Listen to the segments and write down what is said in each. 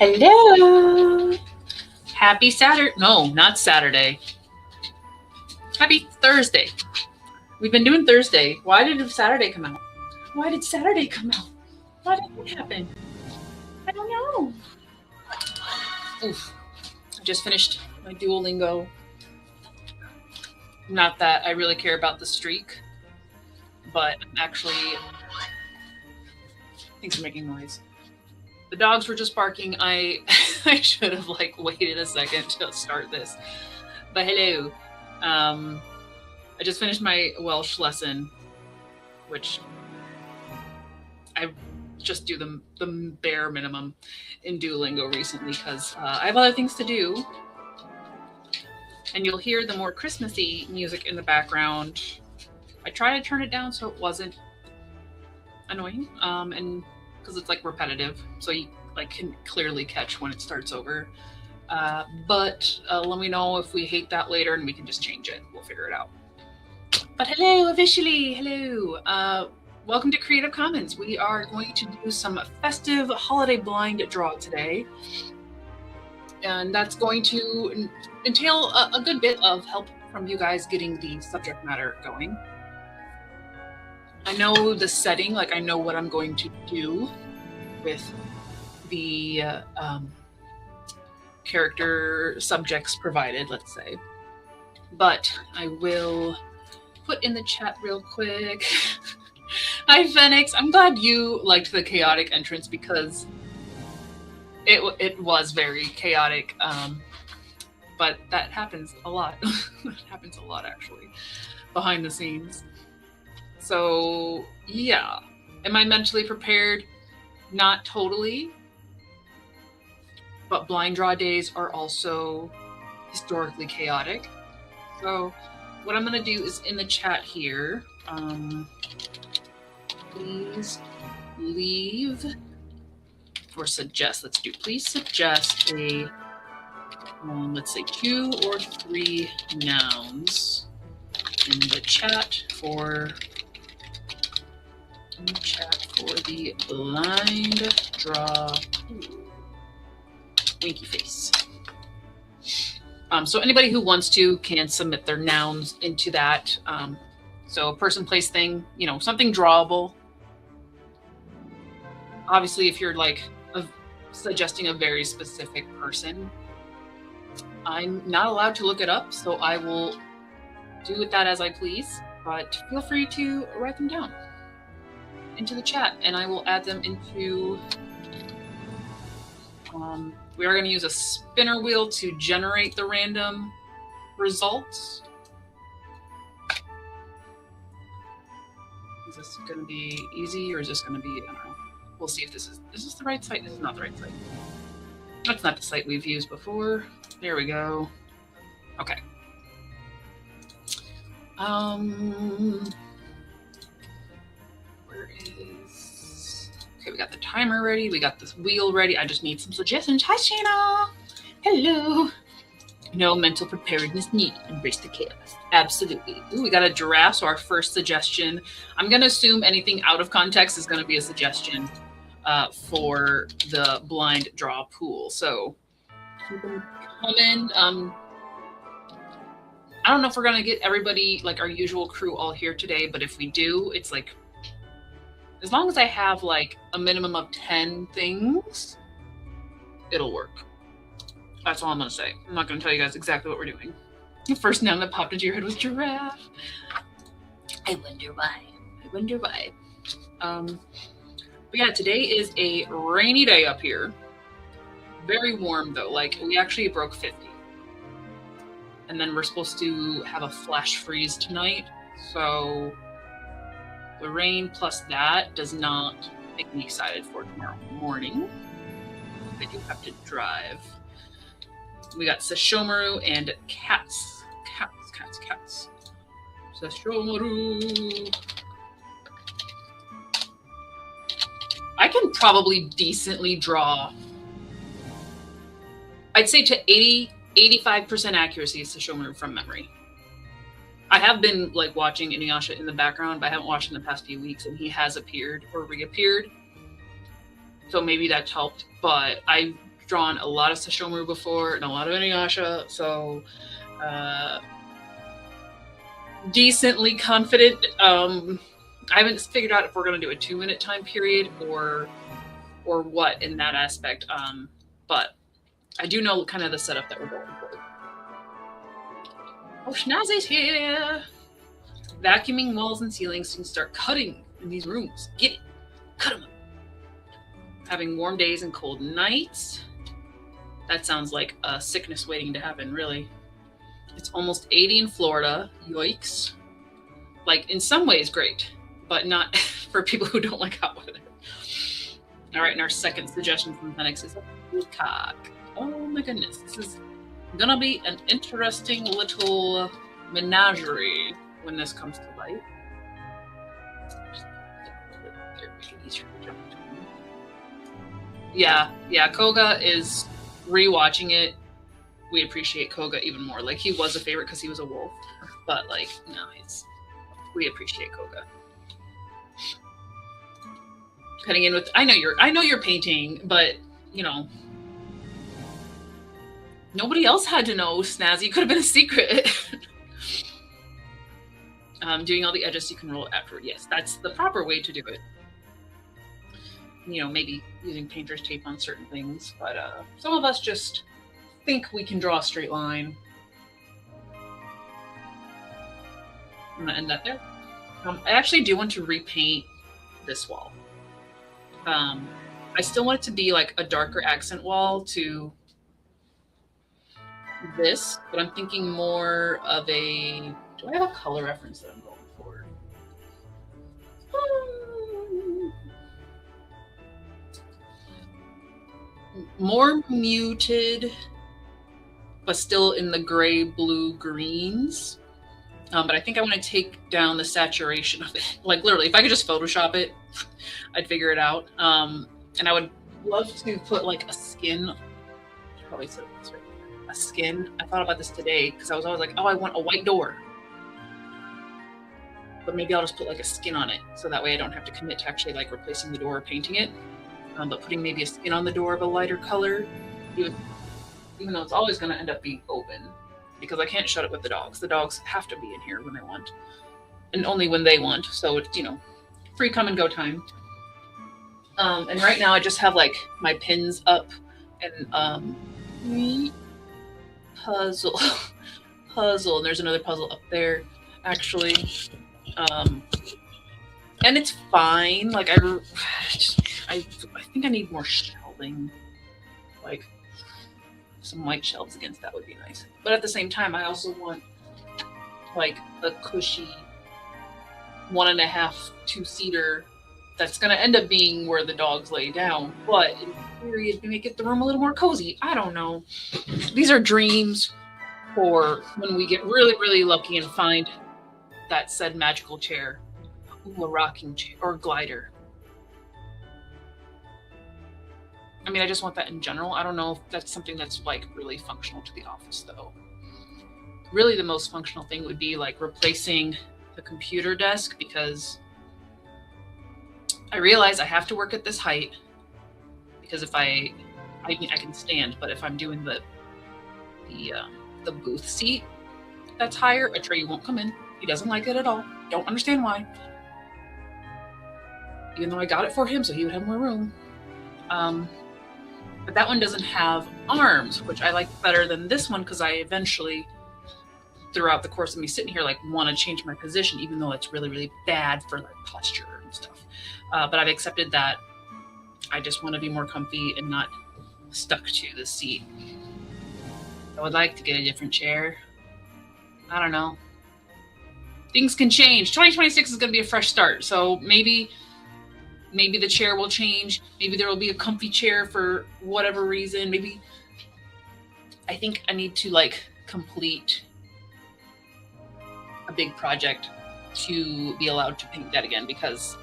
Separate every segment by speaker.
Speaker 1: Hello. Happy Saturday. No, not Saturday. Happy Thursday. We've been doing Thursday. Why did Saturday come out? Why did Saturday come out? Why did that happen? I don't know. Oof. I just finished my Duolingo. Not that I really care about the streak, but actually, things are making noise. The dogs were just barking. I should have waited a second to start this. But hello. I just finished my Welsh lesson, which I just do the bare minimum in Duolingo recently because I have other things to do. And you'll hear the more Christmassy music in the background. I try to turn it down so it wasn't annoying, and because it's repetitive, so you can clearly catch when it starts over. But let me know if we hate that later, and we can just change it. We'll figure it out. But hello, officially, hello. Welcome to Creative Commons. We are going to do some festive holiday blind draw today. And that's going to entail a good bit of help from you guys getting the subject matter going. I know the setting, I know what I'm going to do with the character subjects provided, let's say. But I will put in the chat real quick. Hi, Phoenix. I'm glad you liked the chaotic entrance because it was very chaotic. But that happens a lot. That happens a lot, actually, behind the scenes. So, yeah. Am I mentally prepared? Not totally. But blind draw days are also historically chaotic. So, what I'm going to do is in the chat here, please leave or suggest. Please suggest a, let's say 2 or 3 nouns in the chat for the blind draw. Winky face. So anybody who wants to can submit their nouns into that. So a person, place, thing, something drawable. Obviously, if you're suggesting a very specific person, I'm not allowed to look it up, so I will do with that as I please. But feel free to write them down into the chat, and I will add them into. We are going to use a spinner wheel to generate the random results. Is this going to be easy, or is this going to be, I don't know. We'll see if is this the right site? This is not the right site. That's not the site we've used before. There we go. Okay. Where is... Okay, we got the timer ready. We got this wheel ready. I just need some suggestions. Hi, Shana. Hello. No mental preparedness needed. Embrace the chaos. Absolutely. Ooh, we got a giraffe, so our first suggestion. I'm going to assume anything out of context is going to be a suggestion for the blind draw pool. So keep them coming. I don't know if we're going to get everybody, our usual crew, all here today, but if we do, it's as long as I have a minimum of 10 things, it'll work. That's all I'm going to say. I'm not going to tell you guys exactly what we're doing. The first noun that popped into your head was giraffe. I wonder why. But yeah, today is a rainy day up here. Very warm though. We actually broke 50. And then we're supposed to have a flash freeze tonight. So the rain plus that does not make me excited for tomorrow morning. I do have to drive. We got Sesshomaru and cats. Cats. Sesshomaru. I can probably decently draw. I'd say to 85% accuracy is Sesshomaru from memory. I have been watching Inuyasha in the background, but I haven't watched in the past few weeks, and he has appeared or reappeared. So maybe that's helped, but I drawn a lot of Sesshomaru before and a lot of Inuyasha, so decently confident. I haven't figured out if we're going to do a 2-minute time period or what in that aspect. But I do know kind of the setup that we're going for. Oh, Schnazzy's here! Vacuuming walls and ceilings and start cutting in these rooms. Get it! Cut them up! Having warm days and cold nights. That sounds like a sickness waiting to happen, really. It's almost 80 in Florida. Yikes. Like, in some ways, great, but not for people who don't like hot weather. All right, and our second suggestion from Phoenix is a peacock. Oh my goodness, this is gonna be an interesting little menagerie when this comes to light. Yeah, Koga is rewatching it. We appreciate Koga even more. Like, he was a favorite because he was a wolf, but like, no, we appreciate Koga. Cutting in with, I know you're painting, but you know, nobody else had to know, Snazzy. It could have been a secret. Doing all the edges you can roll afterward. Yes, that's the proper way to do it. You know, maybe using painter's tape on certain things, but some of us just think we can draw a straight line. I'm gonna end that there. I actually do want to repaint this wall. I still want it to be like a darker accent wall to this, but I'm thinking more of a, do I have a color reference that I'm going for? More muted, but still in the gray, blue, greens. But I think I want to take down the saturation of it. Like, literally, if I could just Photoshop it, I'd figure it out. And I would love to put like a skin. Probably said this right. A skin. I thought about this today because I was always like, oh, I want a white door. But maybe I'll just put like a skin on it, so that way I don't have to commit to actually like replacing the door or painting it. But putting maybe a skin on the door of a lighter color, even though it's always going to end up being open, because I can't shut it with the dogs. The dogs have to be in here when they want, and only when they want. So it's, you know, free come and go time. And right now I just have like my pins up and puzzle, and there's another puzzle up there actually. And it's fine. Like I think I need more shelving, like some white shelves against that would be nice. But at the same time, I also want like a cushy 1.5, 2-seater that's going to end up being where the dogs lay down. But in theory, it'd make the room a little more cozy. I don't know. These are dreams for when we get really, really lucky and find that said magical chair. Ooh, a rocking chair or glider. I mean, I just want that in general. I don't know if that's something that's like really functional to the office though. Really the most functional thing would be like replacing the computer desk, because I realize I have to work at this height, because if I can stand, but if I'm doing the booth seat that's higher, Atreyu won't come in. He doesn't like it at all. Don't understand why. Even though I got it for him so he would have more room. But that one doesn't have arms, which I like better than this one, because I eventually, throughout the course of me sitting here, like want to change my position, even though it's really, really bad for like posture and stuff. But I've accepted that I just want to be more comfy and not stuck to the seat. I would like to get a different chair. I don't know. Things can change. 2026 is going to be a fresh start. So maybe the chair will change. Maybe there will be a comfy chair for whatever reason. Maybe I think I need to like complete a big project to be allowed to paint that again, because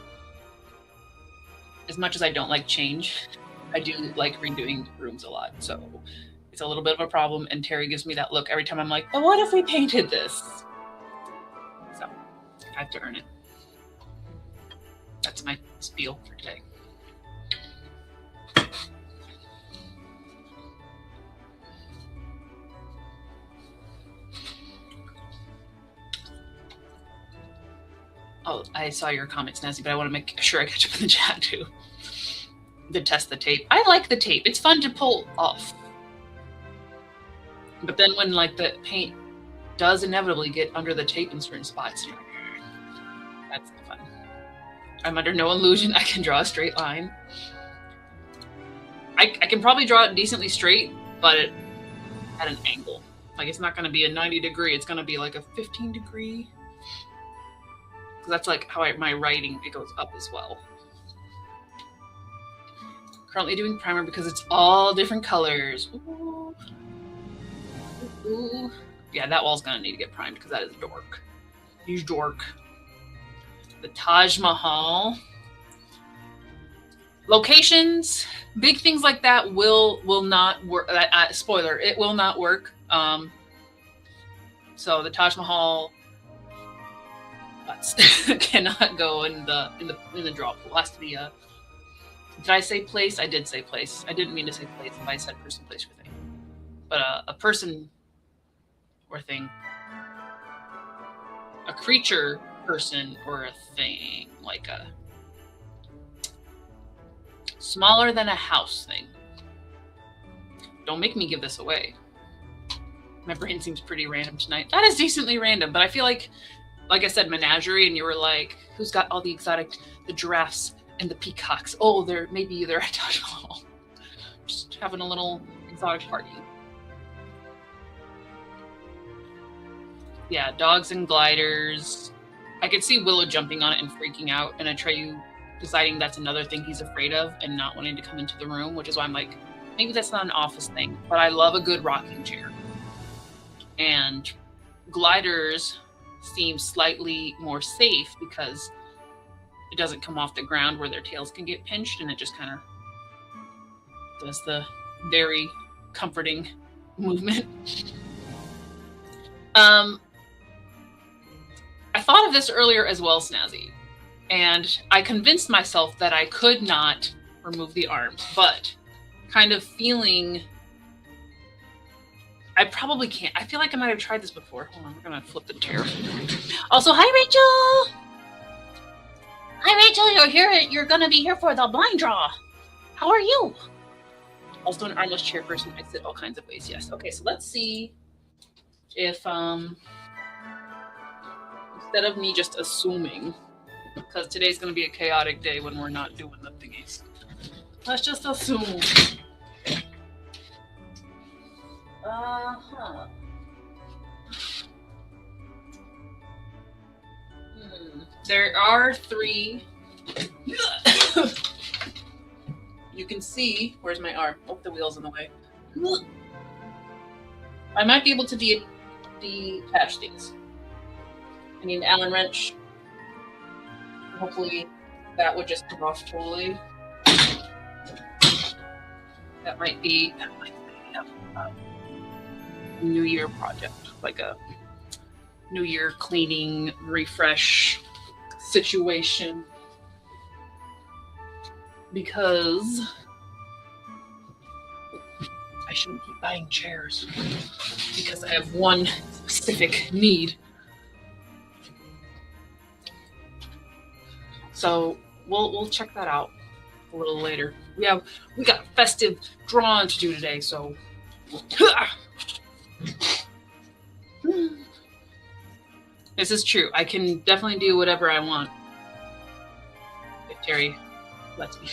Speaker 1: as much as I don't like change, I do like redoing rooms a lot. So it's a little bit of a problem. And Terry gives me that look every time I'm like, but what if we painted this? So I have to earn it. That's my spiel for today. Oh, I saw your comments, Nancy, but I want to make sure I catch up in the chat too. To test the tape. I like the tape. It's fun to pull off. But then when like the paint does inevitably get under the tape in certain spots, that's fun. I'm under no illusion I can draw a straight line. I can probably draw it decently straight, but at an angle. Like it's not going to be a 90 degree. It's going to be like a 15 degree. Because that's like how my writing, it goes up as well. Currently doing primer because it's all different colors. Ooh. Ooh. Yeah, that wall's going to need to get primed because that is dork. Huge dork. The Taj Mahal. Locations, big things like that will not work. Spoiler, it will not work. So the Taj Mahal cannot go in the draw pool. It has to be a. Did I say place? I did say place. I didn't mean to say place if I said person, place, or thing. But a person or thing, a creature, person, or a thing, like a smaller than a house thing. Don't make me give this away. My brain seems pretty random tonight. That is decently random, but I feel like I said menagerie, and you were like, who's got all the exotic, the giraffes and the peacocks? Oh, maybe they're at Taj Mahal. Just having a little exotic party. Yeah, dogs and gliders. I could see Willow jumping on it and freaking out, and Atreyu deciding that's another thing he's afraid of and not wanting to come into the room, which is why I'm like, maybe that's not an office thing, but I love a good rocking chair. And gliders seem slightly more safe because it doesn't come off the ground where their tails can get pinched, and it just kind of does the very comforting movement. I thought of this earlier as well, Snazzy, and I convinced myself that I could not remove the arms, but kind of feeling I probably can't. I feel like I might have tried this before. Hold on, we're gonna flip the chair. Also, hi Rachel! Hi Rachel, you're here. You're gonna be here for the blind draw. How are you? Also an armless chair person. I sit all kinds of ways, yes. Okay, so let's see if instead of me just assuming, because today's going to be a chaotic day when we're not doing the thingies. Let's just assume. There are 3. You can see, where's my arm? Oh, the wheel's in the way. I might be able to detach these. I need an Allen wrench. Hopefully that would just come off totally. That might be a New Year project, like a New Year cleaning, refresh situation. Because I shouldn't keep buying chairs because I have one specific need. So we'll check that out a little later. We got festive drawing to do today, so this is true. I can definitely do whatever I want if Terry lets me.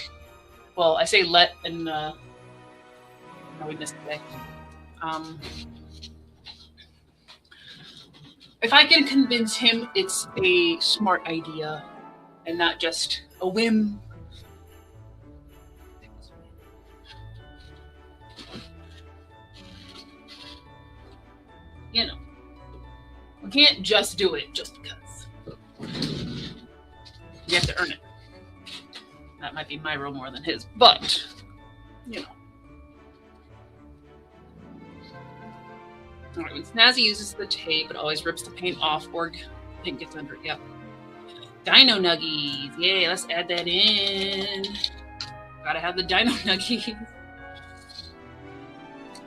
Speaker 1: Well, I say let, and no, we missed today. If I can convince him it's a smart idea and not just a whim. You know, we can't just do it just because. You have to earn it. That might be my role more than his, but, you know. All right, when Snazzy uses the tape, it always rips the paint off or paint gets under it. Yep. Dino Nuggies. Yay, let's add that in. Gotta have the Dino Nuggies.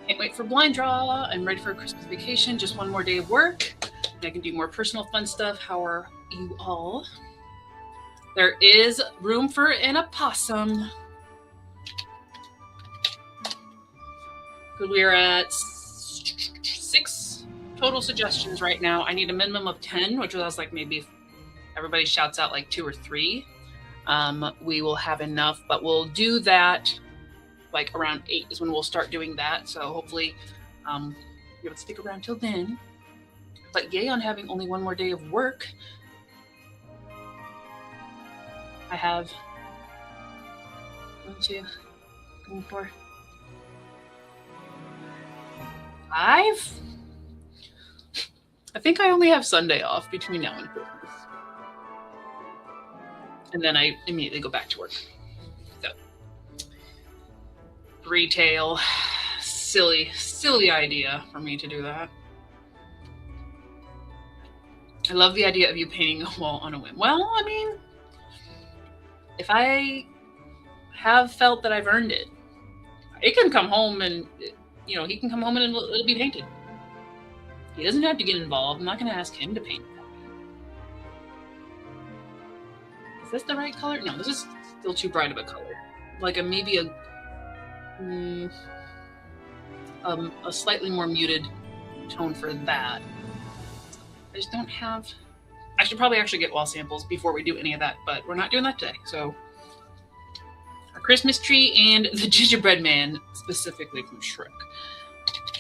Speaker 1: Can't wait for blind draw. I'm ready for a Christmas vacation. Just one more day of work. I can do more personal fun stuff. How are you all? There is room for an opossum. We're at 6 total suggestions right now. I need a minimum of 10, which was like maybe if everybody shouts out like 2 or 3. We will have enough, but we'll do that like around 8 is when we'll start doing that. So hopefully you would stick around till then. But yay on having only one more day of work. I have 1, 2, 3, 4, 5. I think I only have Sunday off between now and Christmas. And then I immediately go back to work. So, retail, silly idea for me to do that. I love the idea of you painting a wall on a whim. Well, I mean, if I have felt that I've earned it, it can come home and, he can come home and it'll be painted. He doesn't have to get involved. I'm not going to ask him to paint. Is this the right color? No, this is still too bright of a color. Like maybe a slightly more muted tone for that. I just don't have... I should probably actually get wall samples before we do any of that, but we're not doing that today. So our Christmas tree and the gingerbread man, specifically from Shrek.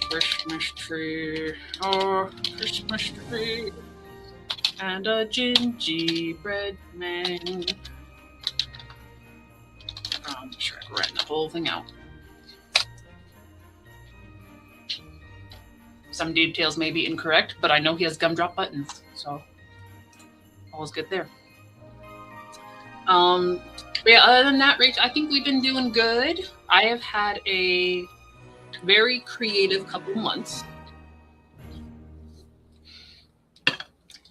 Speaker 1: Christmas tree, oh, Christmas tree, and a gingerbread man. Shrek, writing the whole thing out. Some details may be incorrect, but I know he has gumdrop buttons, so all's good there. Yeah, other than that, Rach, I think we've been doing good. I have had a very creative couple months.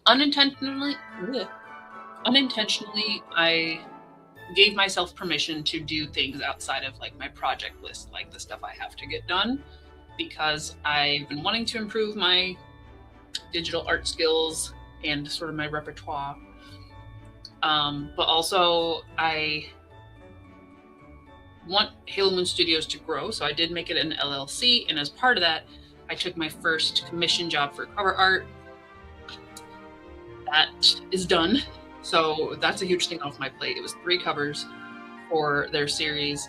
Speaker 1: Unintentionally, I gave myself permission to do things outside of like my project list, like the stuff I have to get done, because I've been wanting to improve my digital art skills and sort of my repertoire. But also I want Halo Moon Studios to grow, so I did make it an LLC, and as part of that, I took my first commission job for cover art. That is done, so that's a huge thing off my plate. It was 3 covers for their series,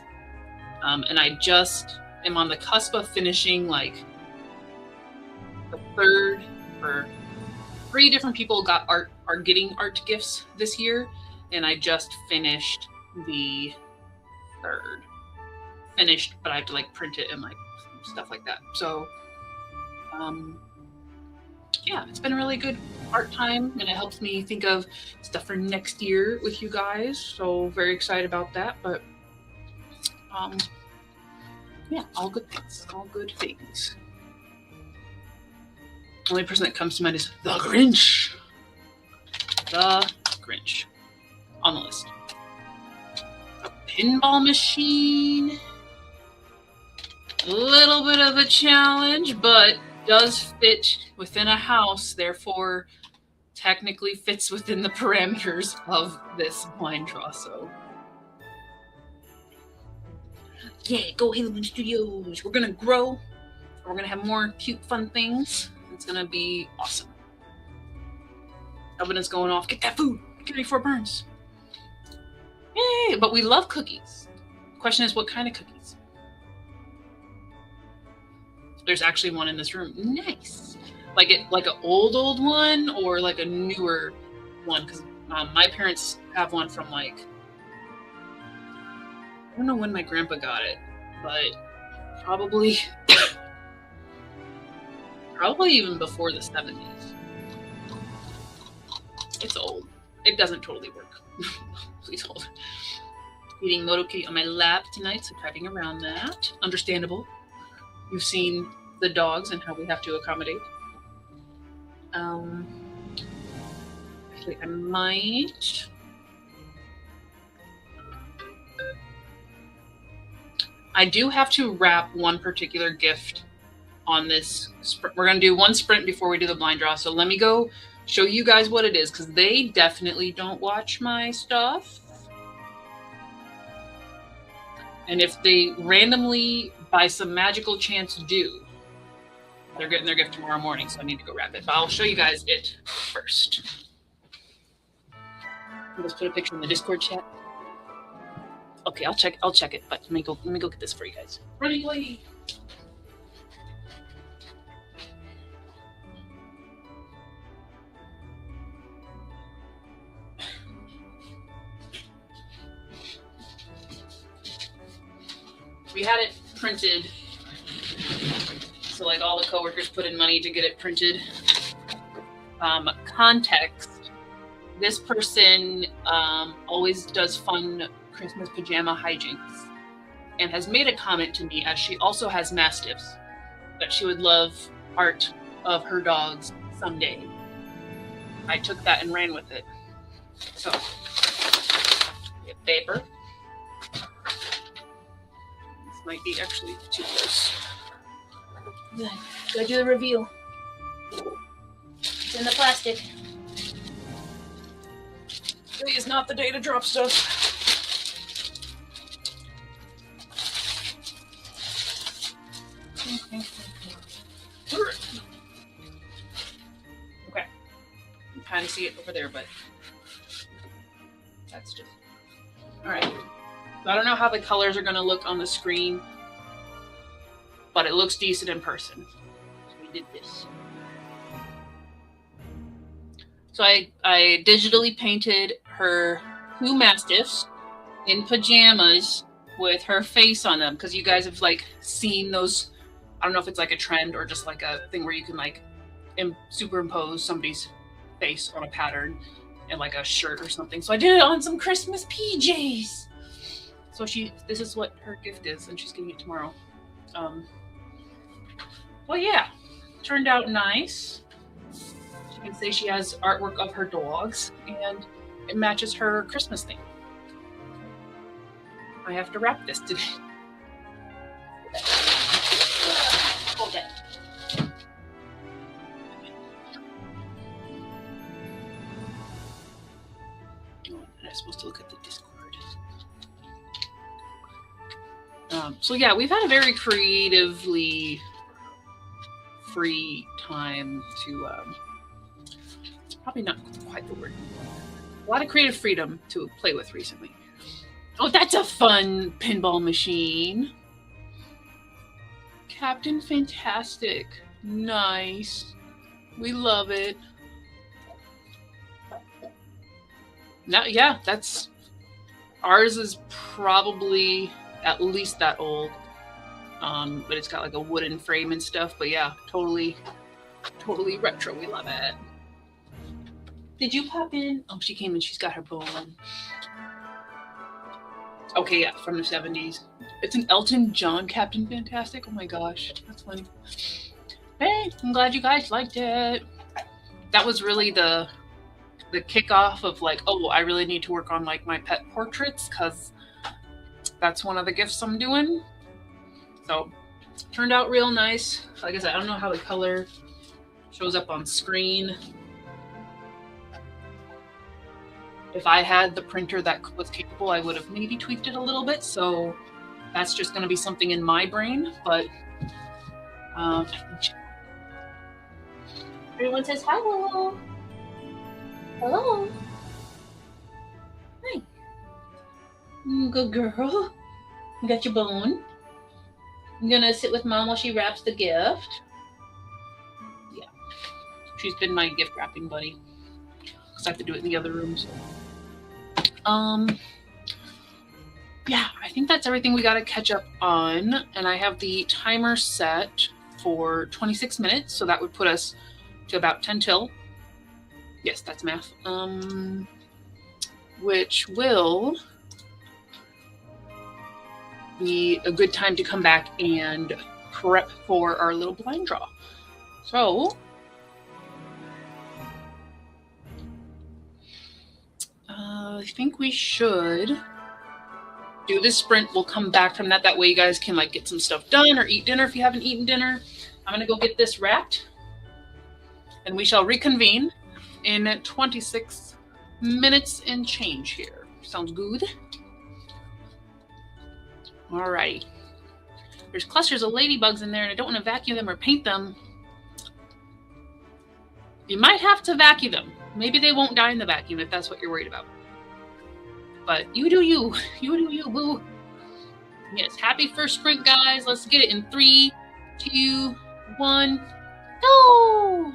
Speaker 1: and I just am on the cusp of finishing like the 3rd, or 3 different people are getting art gifts this year, and I just finished the 3rd. Finished, but I have to like print it and like stuff like that. So yeah, it's been a really good art time, and it helps me think of stuff for next year with you guys. So very excited about that. But yeah, all good things. All good things. The only person that comes to mind is the Grinch. The Grinch on the list. A pinball machine. A little bit of a challenge, but does fit within a house, therefore technically fits within the parameters of this blind draw. So yeah, go Halo Moon Studios. We're gonna grow. We're gonna have more cute, fun things. It's gonna be awesome. Oven is going off. Get that food. Get ready for burns. Yay! But we love cookies. Question is, what kind of cookies? There's actually one in this room. Nice. Like an old one, or like a newer one? Because my parents have one from like, I don't know when my grandpa got it, but probably even before the 70s. It's old. It doesn't totally work. Please hold. Eating motoki on my lap tonight, so driving around that. Understandable. You've seen the dogs and how we have to accommodate. Actually, I might. I do have to wrap one particular gift on this. We're going to do one sprint before we do the blind draw. So let me go show you guys what it is, because they definitely don't watch my stuff. And if they randomly, by some magical chance, do, they're getting their gift tomorrow morning, so I need to go wrap it. But I'll show you guys it first. I'll just put a picture in the Discord chat. Okay, I'll check it, but let me go get this for you guys. Running lady. We had it printed, so like all the coworkers put in money to get it printed. Context: this person always does fun Christmas pajama hijinks and has made a comment to me, as she also has mastiffs, that she would love art of her dogs someday. I took that and ran with it. So, we have paper. This might be actually too close. Gotta do the reveal. It's in the plastic. Today is not the day to drop stuff. Okay. You kind of see it over there, but that's just... Alright. So I don't know how the colors are going to look on the screen, but it looks decent in person. So we did this. So I digitally painted her 2 mastiffs in pajamas with her face on them, because you guys have like seen those. I don't know if it's like a trend or just like a thing where you can like superimpose somebody's face on a pattern and like a shirt or something. So I did it on some Christmas PJs. So this is what her gift is, and she's getting it tomorrow. Well, yeah, turned out nice. She can say she has artwork of her dogs, and it matches her Christmas theme. I have to wrap this today. Hold it. Oh, I'm supposed to look at the Discord. So yeah, we've had a very creatively free time to, it's probably not quite the word. A lot of creative freedom to play with recently. Oh, that's a fun pinball machine. Captain Fantastic. Nice. We love it. Now, yeah, that's... Ours is probably at least that old. But it's got like a wooden frame and stuff. But yeah, totally retro. We love it. Did you pop in? Oh, she came in. She's got her bone. Okay, yeah, from the 70s. It's an Elton John Captain Fantastic. Oh my gosh, that's funny. Hey, I'm glad you guys liked it. That was really the kickoff of like, oh, I really need to work on like my pet portraits, because that's one of the gifts I'm doing. So, turned out real nice. Like I said, I don't know how the color shows up on screen. If I had the printer that was capable, I would have maybe tweaked it a little bit. So that's just going to be something in my brain. But everyone says hi, hello. Hello. Hi. Good girl. You got your bone. I'm going to sit with Mom while she wraps the gift. Yeah. She's been my gift wrapping buddy, because I have to do it in the other room. So. Yeah, I think that's everything we got to catch up on. And I have the timer set for 26 minutes. So that would put us to about 10 till. Yes, that's math. Which will be a good time to come back and prep for our little blind draw. So, I think we should do this sprint. We'll come back from that. That way you guys can like get some stuff done or eat dinner if you haven't eaten dinner. I'm going to go get this wrapped and we shall reconvene in 26 minutes and change here. Sounds good? All right. There's clusters of ladybugs in there, and I don't want to vacuum them or paint them. You might have to vacuum them. Maybe they won't die in the vacuum if that's what you're worried about. But you do you. You do you, boo. Yes, happy first sprint, guys. Let's get it in 3, 2, 1, go!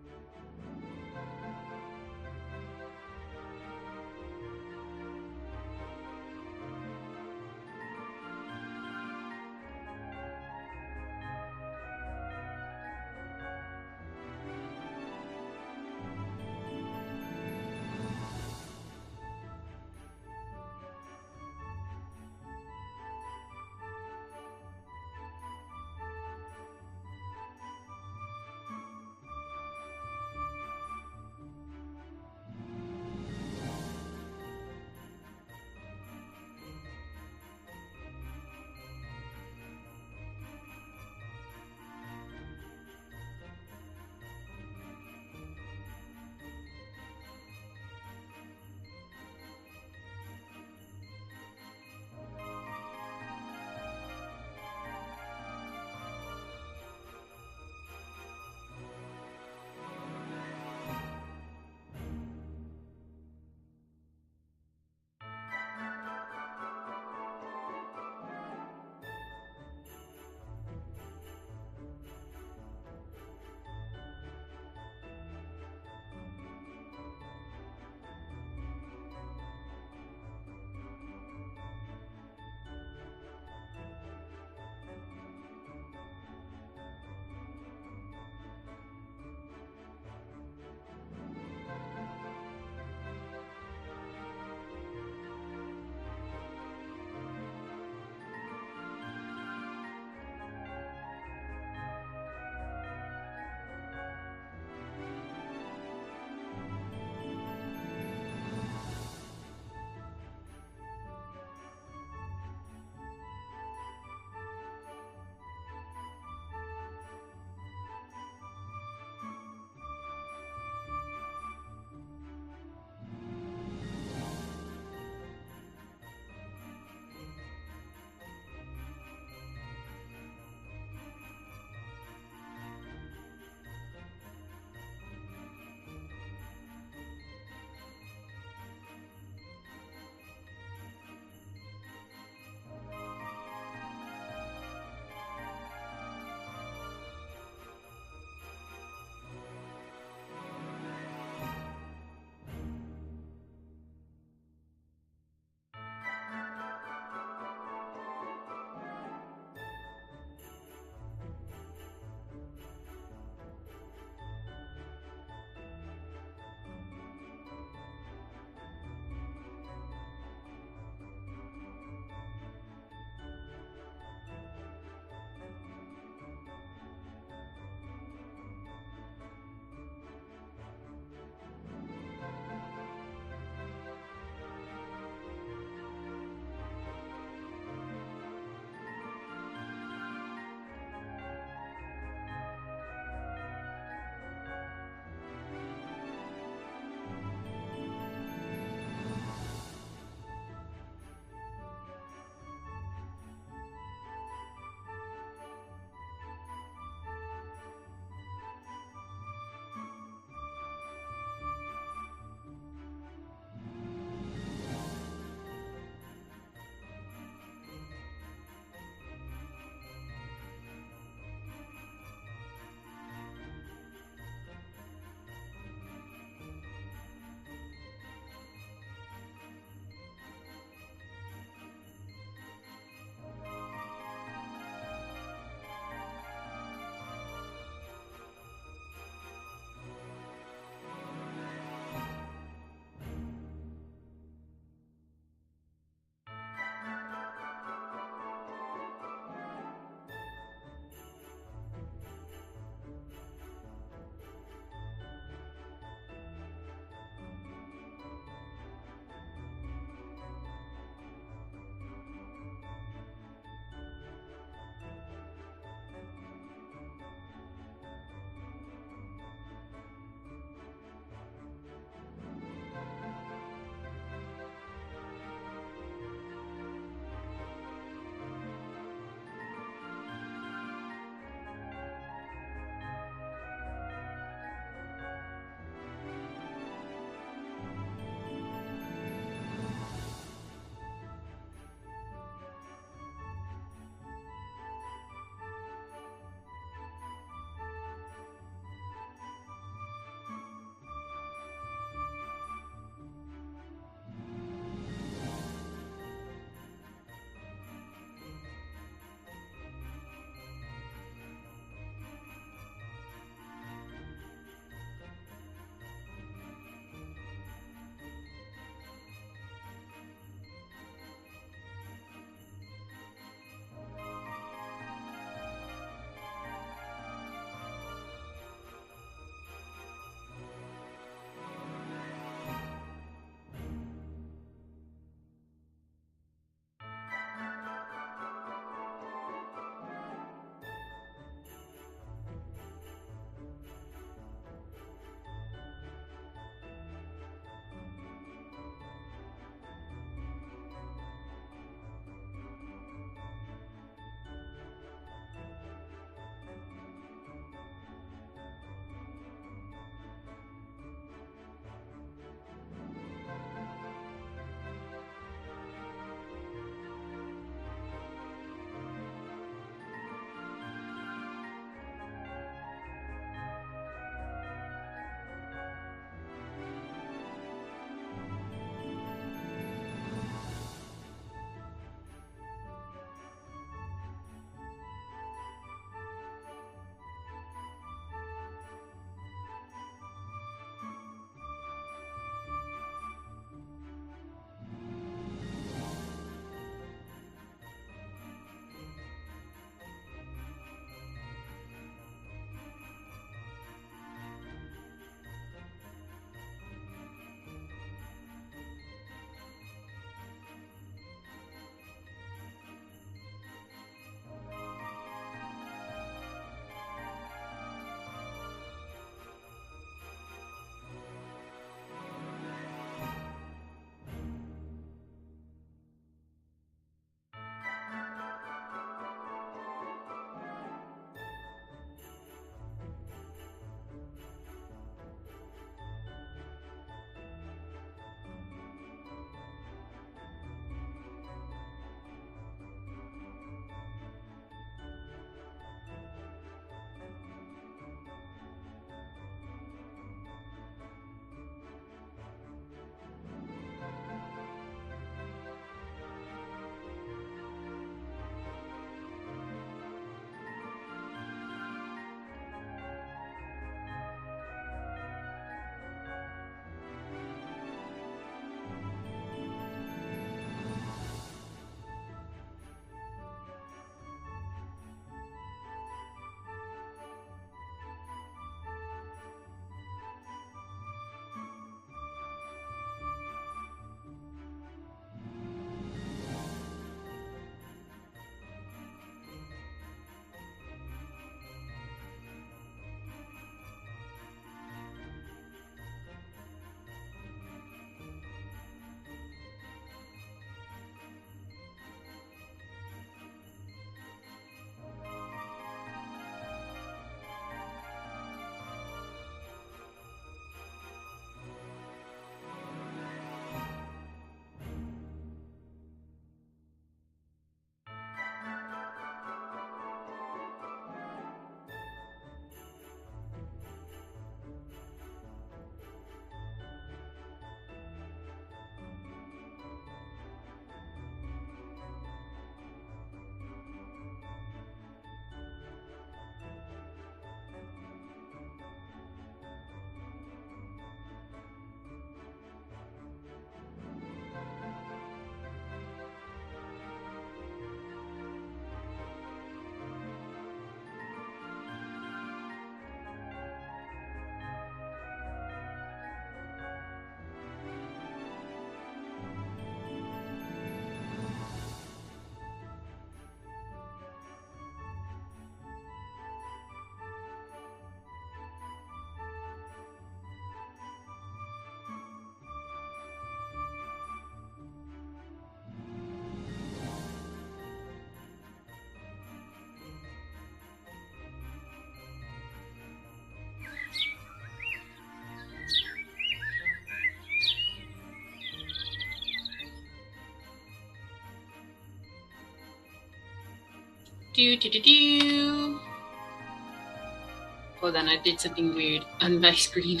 Speaker 1: Hold on, I did something weird on my screen.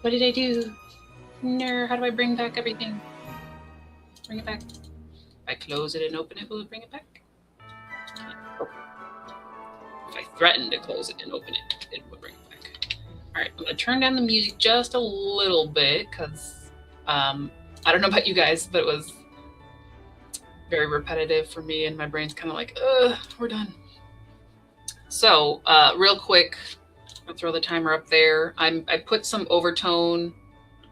Speaker 1: What did I do? No, how do I bring back everything? Bring it back. If I close it and open it, will it bring it back? If I threaten to close it and open it, it will bring it back. All right, I'm gonna turn down the music just a little bit because I don't know about you guys, but it was very repetitive for me, and my brain's kind of like, we're done. So real quick, I'll throw the timer up there. I put some overtone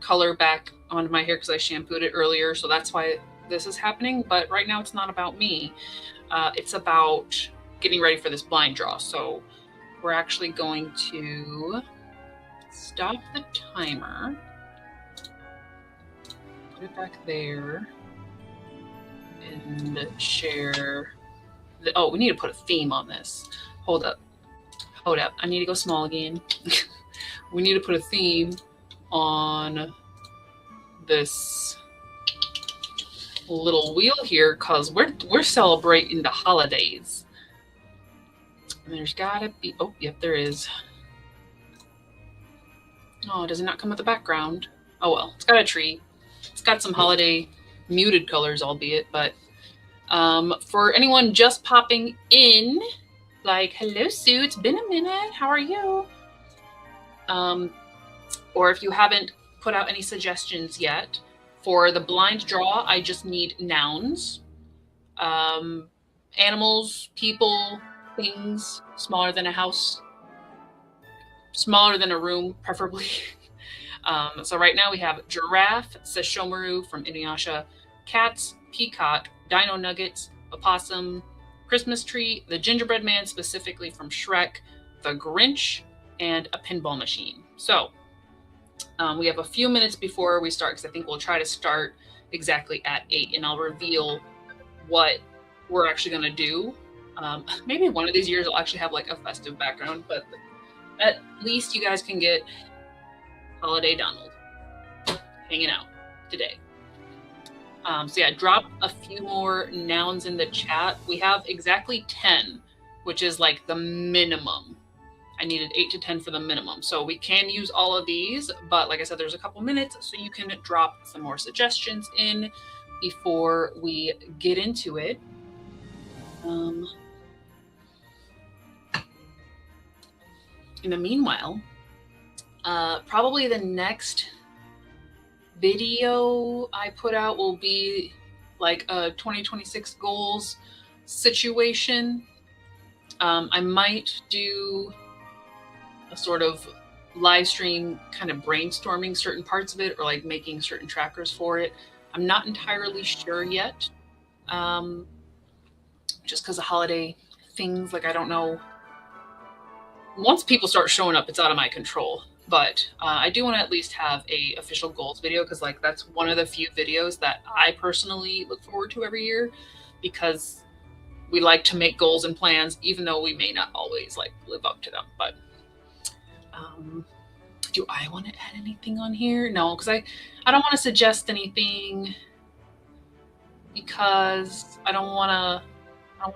Speaker 1: color back onto my hair because I shampooed it earlier, so that's why this is happening. But right now it's not about me. It's about getting ready for this blind draw. So we're actually going to stop the timer, put it back there, and share. Oh, we need to put a theme on this. Hold up. I need to go small again. We need to put a theme on this little wheel here because we're celebrating the holidays. And there's gotta be, oh, yep, there is. Oh, does it not come with the background? Oh well, it's got a tree. It's got some holiday muted colors, albeit, but for anyone just popping in, like, hello Sue, it's been a minute, how are you? Or if you haven't put out any suggestions yet, for the blind draw, I just need nouns, animals, people, things smaller than a house, smaller than a room, preferably. So right now we have giraffe, Sesshomaru from Inuyasha, cats, peacock, dino nuggets, opossum, Christmas tree, the gingerbread man specifically from Shrek, the Grinch, and a pinball machine. So we have a few minutes before we start because I think we'll try to start exactly at 8, and I'll reveal what we're actually going to do. Maybe one of these years I'll actually have like a festive background, but at least you guys can get Holiday Donald hanging out today. So yeah, drop a few more nouns in the chat. We have exactly 10, which is like the minimum. I needed 8 to 10 for the minimum. So we can use all of these, but like I said, there's a couple minutes, so you can drop some more suggestions in before we get into it. In the meanwhile, probably the next video I put out will be like a 2026 goals situation. I might do a sort of live stream kind of brainstorming certain parts of it or like making certain trackers for it. I'm not entirely sure yet. Just because of holiday things, like I don't know. Once people start showing up, it's out of my control. But I do want to at least have a official goals video because like that's one of the few videos that I personally look forward to every year because we like to make goals and plans, even though we may not always like live up to them. But do I want to add anything on here? No, because I don't want to suggest anything because I don't want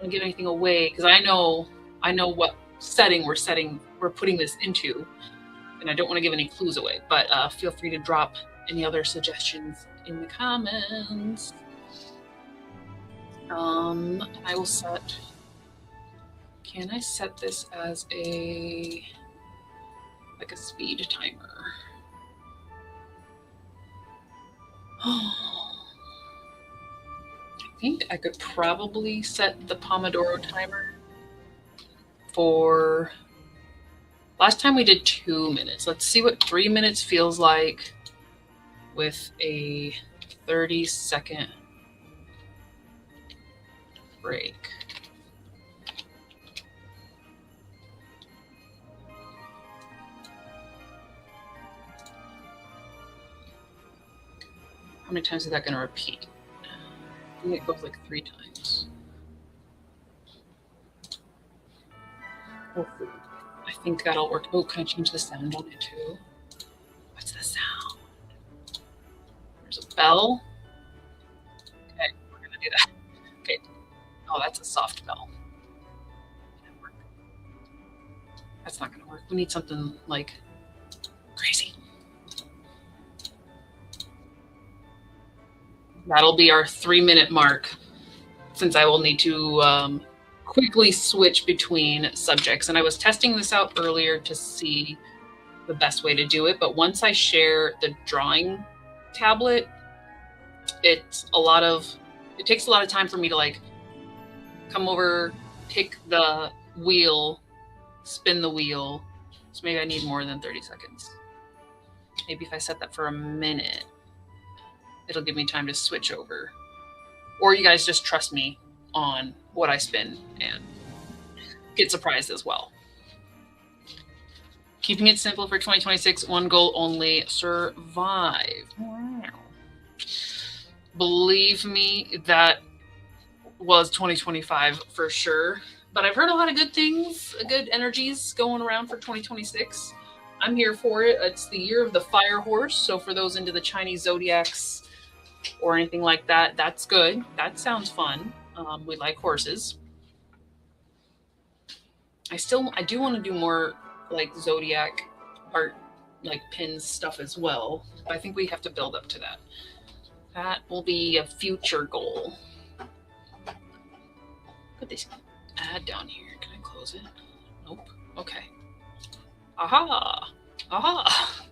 Speaker 1: to give anything away because I know what setting we're putting this into, and I don't want to give any clues away. But feel free to drop any other suggestions in the comments. I will set. Can I set this as a speed timer? I think I could probably set the Pomodoro timer for, last time we did 2 minutes. Let's see what 3 minutes feels like with a 30-second break. How many times is that going to repeat? I think it goes like 3 times. Hopefully. I think that'll work. Oh, can I change the sound on it too? What's the sound? There's a bell. Okay, we're going to do that. Okay. Oh, that's a soft bell. That's not going to work. We need something like crazy. That'll be our 3-minute mark, since I will need to quickly switch between subjects. And I was testing this out earlier to see the best way to do it. But once I share the drawing tablet, it takes a lot of time for me to like come over, pick the wheel, spin the wheel. So maybe I need more than 30 seconds. Maybe if I set that for a minute, it'll give me time to switch over. Or you guys just trust me on what I spin and get surprised as well. Keeping it simple for 2026, one goal only, survive. Wow. Believe me, that was 2025 for sure. But I've heard a lot of good things, good energies going around for 2026. I'm here for it. It's the year of the fire horse. So for those into the Chinese zodiacs or anything like that, that's good. That sounds fun. We like horses. I do want to do more like zodiac art, like pins stuff as well. But I think we have to build up to that. That will be a future goal. Put this ad down here. Can I close it? Nope. Okay. Aha! Aha!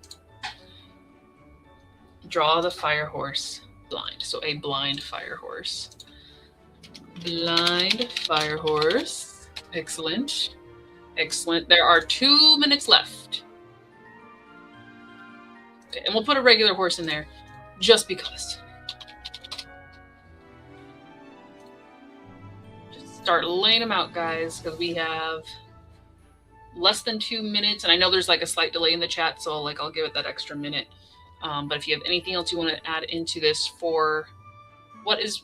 Speaker 1: Draw the fire horse blind. So a blind fire horse. Blind fire horse. Excellent. Excellent. There are 2 minutes left. Okay, and we'll put a regular horse in there just because. Just start laying them out, guys, because we have less than 2 minutes. And I know there's like a slight delay in the chat, so I'll give it that extra minute. But if you have anything else you want to add into this for what is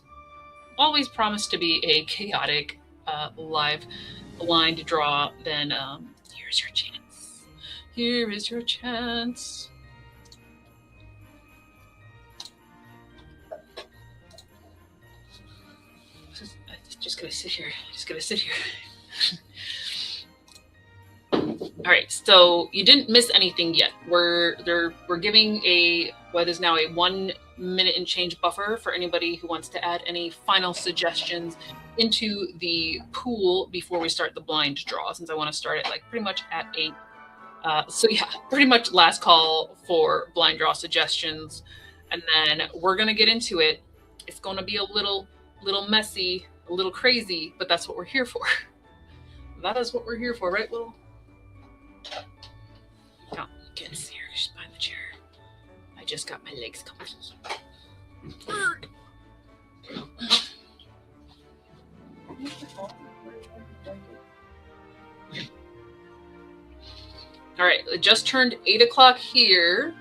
Speaker 1: always promised to be a chaotic live blind draw, then here's your chance. Here is your chance. Just gonna sit here. All right, so you didn't miss anything yet. We're giving what is now a 1 minute and change buffer for anybody who wants to add any final suggestions into the pool before we start the blind draw, since I want to start it like pretty much at 8. So yeah, pretty much last call for blind draw suggestions, and then we're gonna get into it. It's gonna be a little messy, a little crazy, but that's what we're here for. That is what we're here for, right, Will? No, you can't see her. She's behind the chair. I just got my legs comfy. All right, it just turned 8 o'clock here.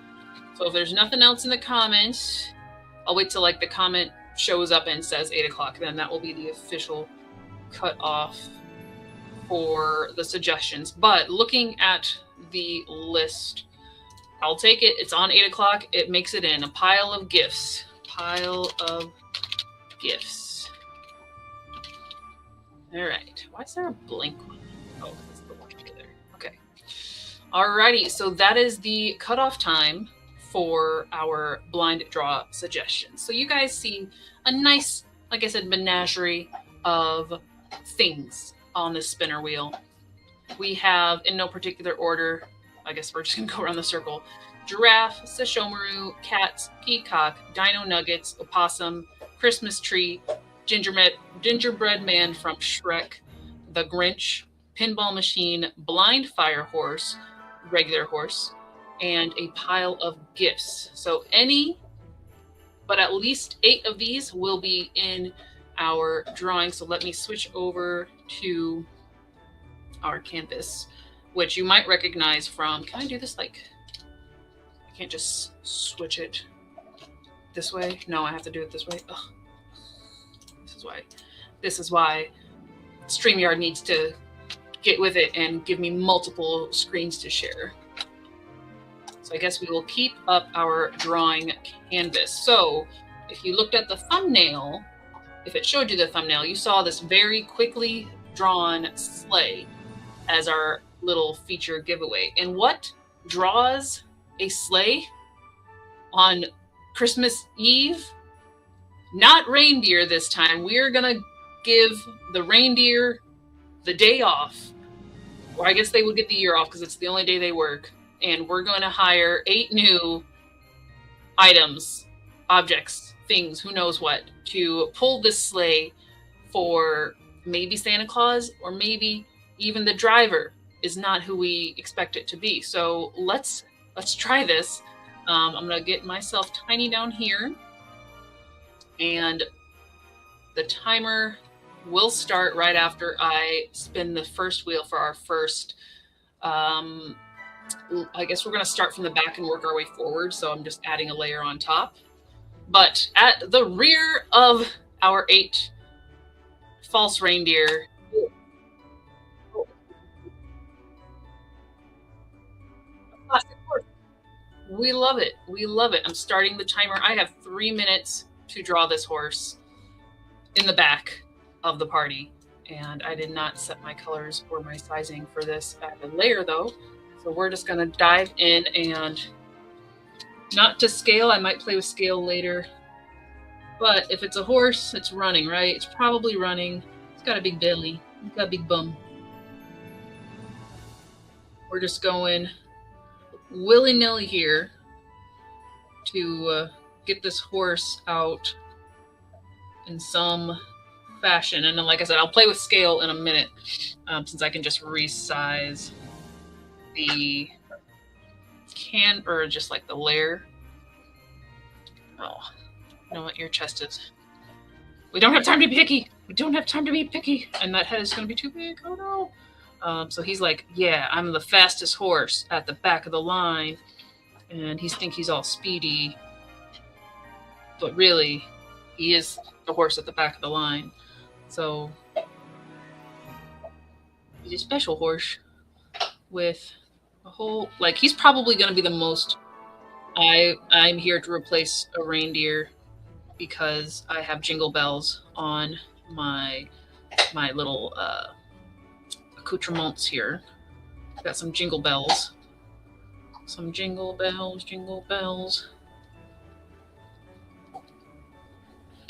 Speaker 1: So if there's nothing else in the comments, I'll wait till like the comment shows up and says 8 o'clock. Then that will be the official cutoff for the suggestions. But looking at the list, I'll take it. It's on 8 o'clock. It makes it in a pile of gifts. Pile of gifts. All right. Why is there a blank one? Oh, that's the one over there. Okay. Alrighty. So that is the cutoff time for our blind draw suggestions. So you guys see a nice, like I said, menagerie of things on this spinner wheel. We have, in no particular order, I guess we're just gonna go around the circle: giraffe, Sesshomaru, cats, peacock, dino nuggets, opossum, Christmas tree, gingerbread man from Shrek, the Grinch, pinball machine, blind fire horse, regular horse, and a pile of gifts. So but at least 8 of these will be in our drawing. So let me switch over to our canvas, which you might recognize from, can I do this like, I can't just switch it this way? No, I have to do it this way. Ugh. This is why StreamYard needs to get with it and give me multiple screens to share. So I guess we will keep up our drawing canvas. So if you looked at the thumbnail, if it showed you the thumbnail, you saw this very quickly drawn sleigh as our little feature giveaway. And what draws a sleigh on Christmas Eve? Not reindeer this time. We're going to give the reindeer the day off. Or I guess they would get the year off because it's the only day they work. And we're going to hire 8 new items, objects, things, who knows what, to pull this sleigh for maybe Santa Claus, or maybe even the driver is not who we expect it to be. So let's try this. I'm going to get myself tiny down here, and the timer will start right after I spin the first wheel for our first. I guess we're going to start from the back and work our way forward. So I'm just adding a layer on top. But at the rear of our 8 false reindeer. We love it. We love it. I'm starting the timer. I have 3 minutes to draw this horse in the back of the party. And I did not set my colors or my sizing for this added layer though. So we're just going to dive in, and not to scale. I might play with scale later. But if it's a horse, it's running, right? It's probably running. It's got a big belly. It's got a big bum. We're just going willy-nilly here to get this horse out in some fashion. And then, like I said, I'll play with scale in a minute, since I can just resize the or just like the layer. Oh, you know what your chest is. We don't have time to be picky. We don't have time to be picky. And that head is going to be too big. Oh no. So he's like, yeah, I'm the fastest horse at the back of the line. And he thinks he's all speedy. But really, he is the horse at the back of the line. So he's a special horse with a whole, like, he's probably going to be the most. I'm here to replace a reindeer because I have jingle bells on my little accoutrements here. Got some jingle bells. Some jingle bells, jingle bells.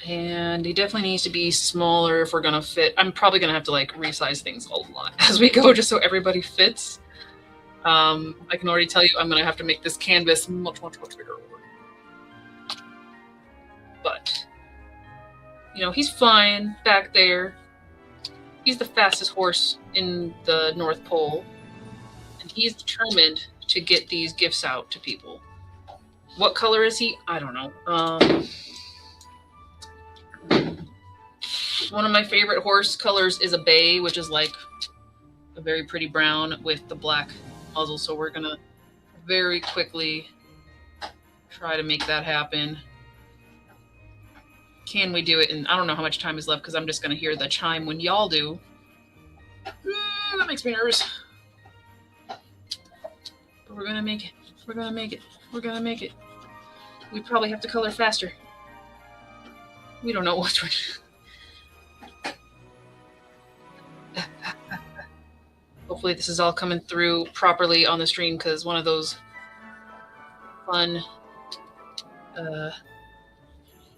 Speaker 1: And he definitely needs to be smaller if we're going to fit. I'm probably going to have to like resize things a lot as we go, just so everybody fits. I can already tell you I'm going to have to make this canvas much, much, much bigger. But, you know, he's flying back there. He's the fastest horse in the North Pole. And he's determined to get these gifts out to people. What color is he? I don't know. One of my favorite horse colors is a bay, which is like a very pretty brown with the black muzzle. So we're going to very quickly try to make that happen. Can we do it? And I don't know how much time is left because I'm just going to hear the chime when y'all do. That makes me nervous. But we're going to make it. We're going to make it. We're going to make it. We probably have to color faster. We don't know what's right. Hopefully this is all coming through properly on the stream, because one of those fun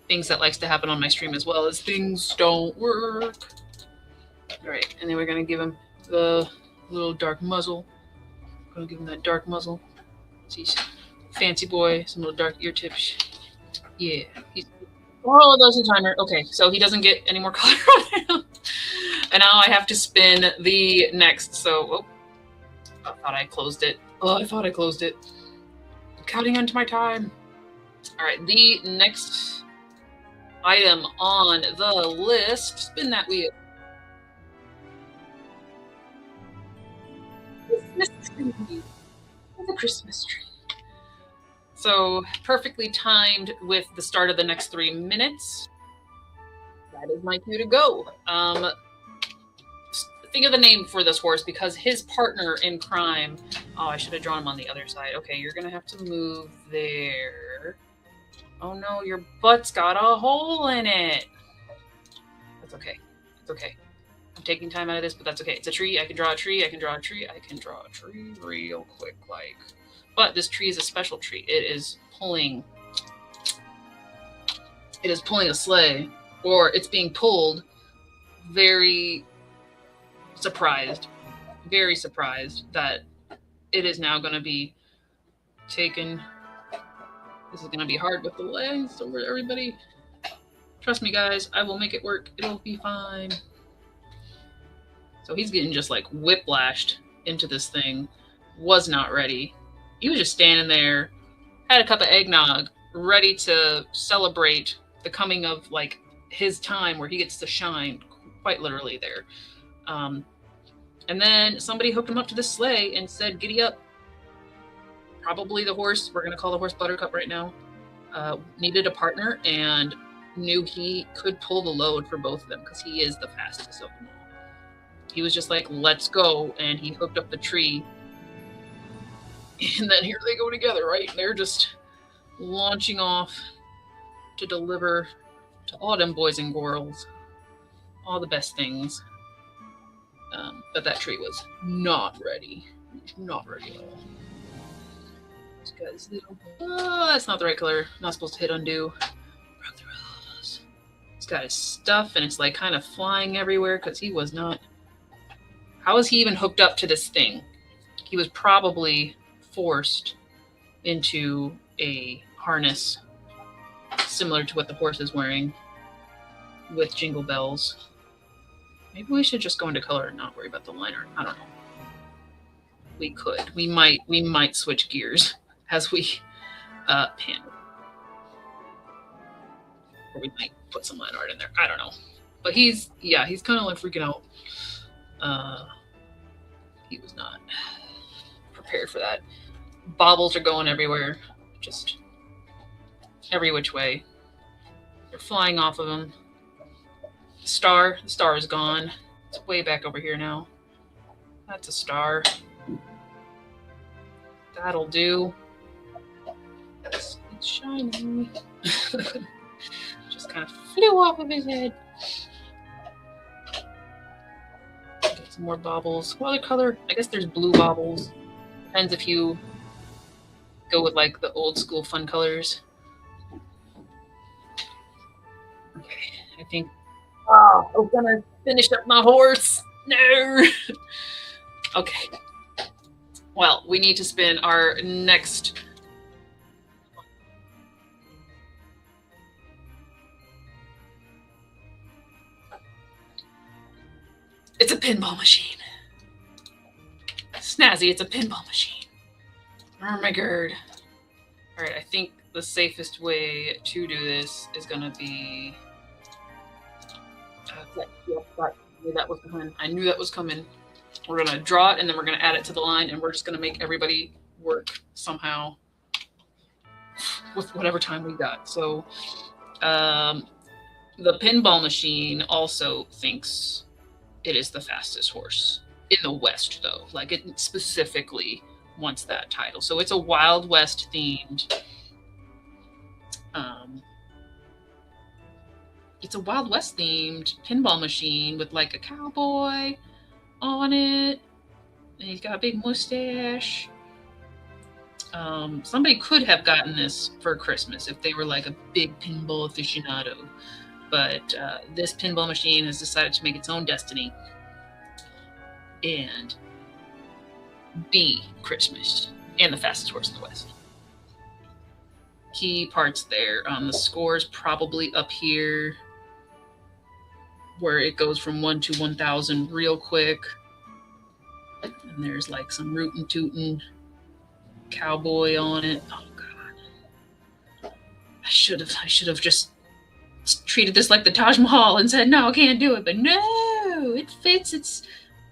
Speaker 1: things that likes to happen on my stream as well is things don't work. All right, and then we're going to give him the little dark muzzle. I'm going to give him that dark muzzle. See, fancy boy, some little dark ear tips. Yeah. Oh, there's the timer. Okay, so he doesn't get any more color on him. And now I have to spin the next. So, I thought I closed it. Oh, I thought I closed it. I'm counting onto my time. All right, the next item on the list. Spin that wheel. Christmas tree. The Christmas tree. So perfectly timed with the start of the next 3 minutes. That is my cue to go. Think of the name for this horse, because his partner in crime. Oh, I should have drawn him on the other side. Okay, you're gonna have to move there. Oh no, your butt's got a hole in it. That's okay. It's okay. I'm taking time out of this, but that's okay. It's a tree. I can draw a tree. I can draw a tree. I can draw a tree real quick, like. But this tree is a special tree. It is pulling a sleigh, or it's being pulled. Very surprised that it is now going to be taken. This is going to be hard with the legs, so everybody, trust me guys, I will make it work. It'll be fine. So he's getting just like whiplashed into this thing, was not ready. He was just standing there, had a cup of eggnog, ready to celebrate the coming of like his time where he gets to shine, quite literally there. And then somebody hooked him up to the sleigh and said, "Giddy up." Probably the horse, we're going to call the horse Buttercup right now, needed a partner and knew he could pull the load for both of them because he is the fastest of them all. He was just like, let's go. And he hooked up the tree. And then here they go together, right? They're just launching off to deliver to all them boys and girls all the best things. But that tree was not ready. Not ready at all. This guy's little. Oh, that's not the right color. Not supposed to hit undo. Broke the rules. He's got his stuff, and it's like kind of flying everywhere because he was not. How was he even hooked up to this thing? He was probably forced into a harness similar to what the horse is wearing with jingle bells. Maybe we should just go into color and not worry about the liner. I don't know. We could. We might switch gears as we pan. Or we might put some line art in there. I don't know. But he's kind of like freaking out. He was not prepared for that. Baubles are going everywhere. Just every which way. They're flying off of him. The star is gone. It's way back over here now. That's a star. That'll do. It's shining. Just kind of flew off of his head. Get some more baubles. What other color? I guess there's blue baubles. Depends if you go with like the old school fun colors. Okay, I think. Oh, I was gonna finish up my horse. No. Okay. Well, we need to spin our next. It's a pinball machine. Snazzy, it's a pinball machine. Oh my god. All right, I think the safest way to do this is gonna be. I knew that was coming. We're gonna draw it and then we're gonna add it to the line and we're just gonna make everybody work somehow with whatever time we got. So the pinball machine also thinks it is the fastest horse in the West, though. Like it specifically wants that title. So it's a Wild West themed. It's a Wild West themed pinball machine with like a cowboy on it, and he's got a big mustache. Somebody could have gotten this for Christmas if they were like a big pinball aficionado, but this pinball machine has decided to make its own destiny and be Christmas and the fastest horse in the West. Key parts there. The score is probably up here where it goes from 1 to 1,000 real quick. And there's like some rootin' tootin' cowboy on it. Oh god. I should have just treated this like the Taj Mahal and said, no, I can't do it. But no, it fits.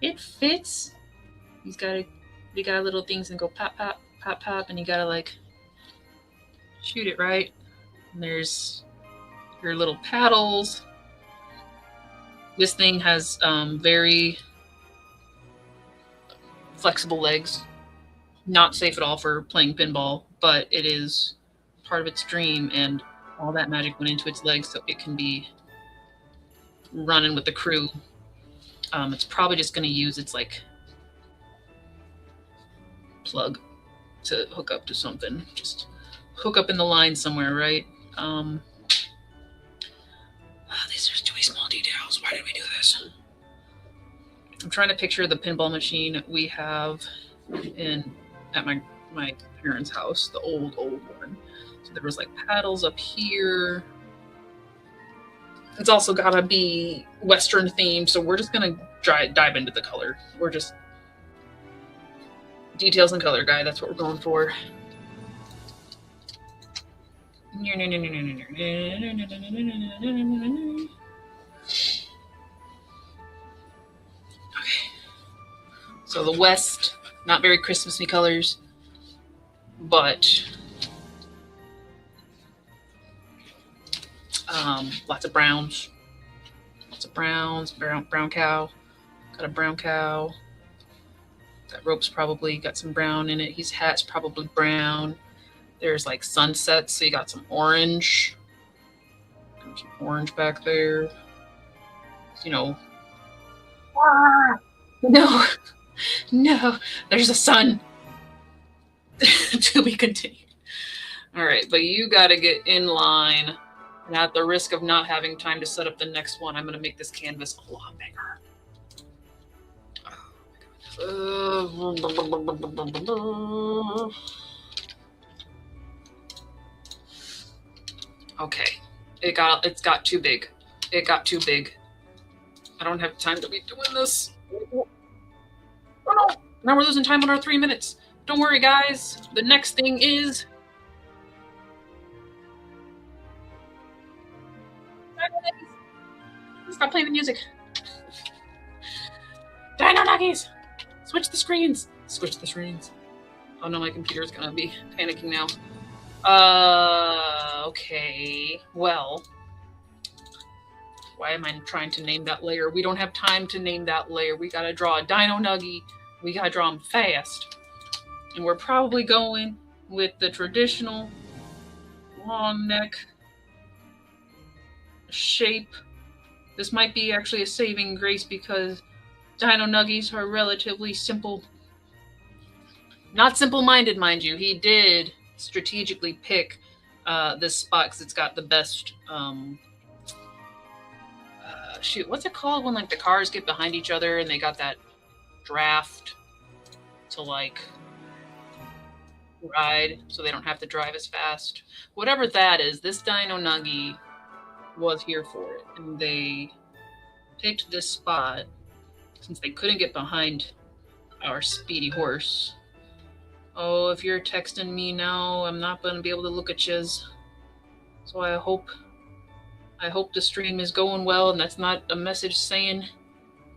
Speaker 1: It fits. We got little things and go pop, pop, pop, pop, and you gotta like shoot it right. And there's your little paddles. This thing has very flexible legs. Not safe at all for playing pinball, but it is part of its dream, and all that magic went into its legs so it can be running with the crew It's probably just going to use its like plug to hook up to something. Just hook up in the line somewhere, right? These are too small details. Why did we do this? I'm trying to picture the pinball machine we have at my parents' house, the old one. So there was like paddles up here. It's also gotta be Western themed, so we're just gonna dive into the color. We're just details and color guy. That's what we're going for. Okay. So the West, not very Christmassy colors, but lots of browns. Lots of browns. Brown cow. Got a brown cow. That rope's probably got some brown in it. His hat's probably brown. There's like sunsets, so you got some orange. Some orange back there. You know. No. No. There's a sun. To be continued. All right, but you got to get in line. And at the risk of not having time to set up the next one, I'm going to make this canvas a lot bigger. Okay, it's got too big. It got too big. I don't have time to be doing this. Oh no! Now we're losing time on our 3 minutes. Don't worry, guys. The next thing is stop playing the music. Dino Nuggies! Switch the screens. Switch the screens. Oh no, my computer's gonna be panicking now. Okay. Well, why am I trying to name that layer? We don't have time to name that layer. We gotta draw a Dino Nuggie. We gotta draw them fast. And we're probably going with the traditional long neck shape. This might be actually a saving grace because Dino Nuggies are relatively simple. Not simple-minded, mind you. He did strategically pick this spot because it's got the best shoot, what's it called when like the cars get behind each other and they got that draft to like ride so they don't have to drive as fast. Whatever that is, this Dino Nuggie was here for it. And they picked this spot since they couldn't get behind our speedy horse. Oh, if you're texting me now, I'm not going to be able to look at yous. So I hope the stream is going well and that's not a message saying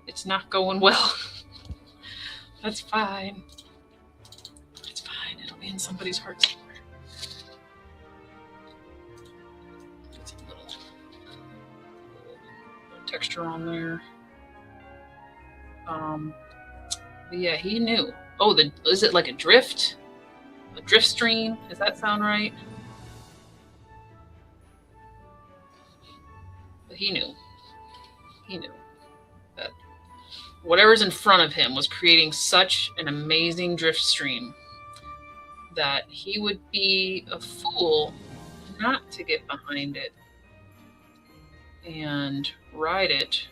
Speaker 1: it's not going well. That's fine. It's fine. It'll be in somebody's heart somewhere. Get some little texture on there. But yeah, he knew. Oh, is it like a drift? A drift stream? Does that sound right? But he knew. He knew that whatever's in front of him was creating such an amazing drift stream that he would be a fool not to get behind it and ride it,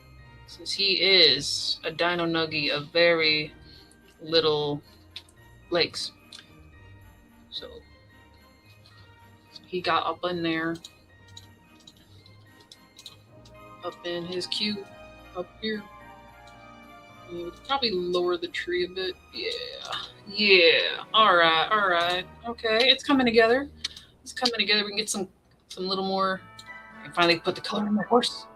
Speaker 1: since he is a Dino Nuggie of very little legs. So he got up in there, up in his queue, up here. You would probably lower the tree a bit. Yeah. All right. Okay, it's coming together. It's coming together. We can get some little more. And finally put the color on my horse.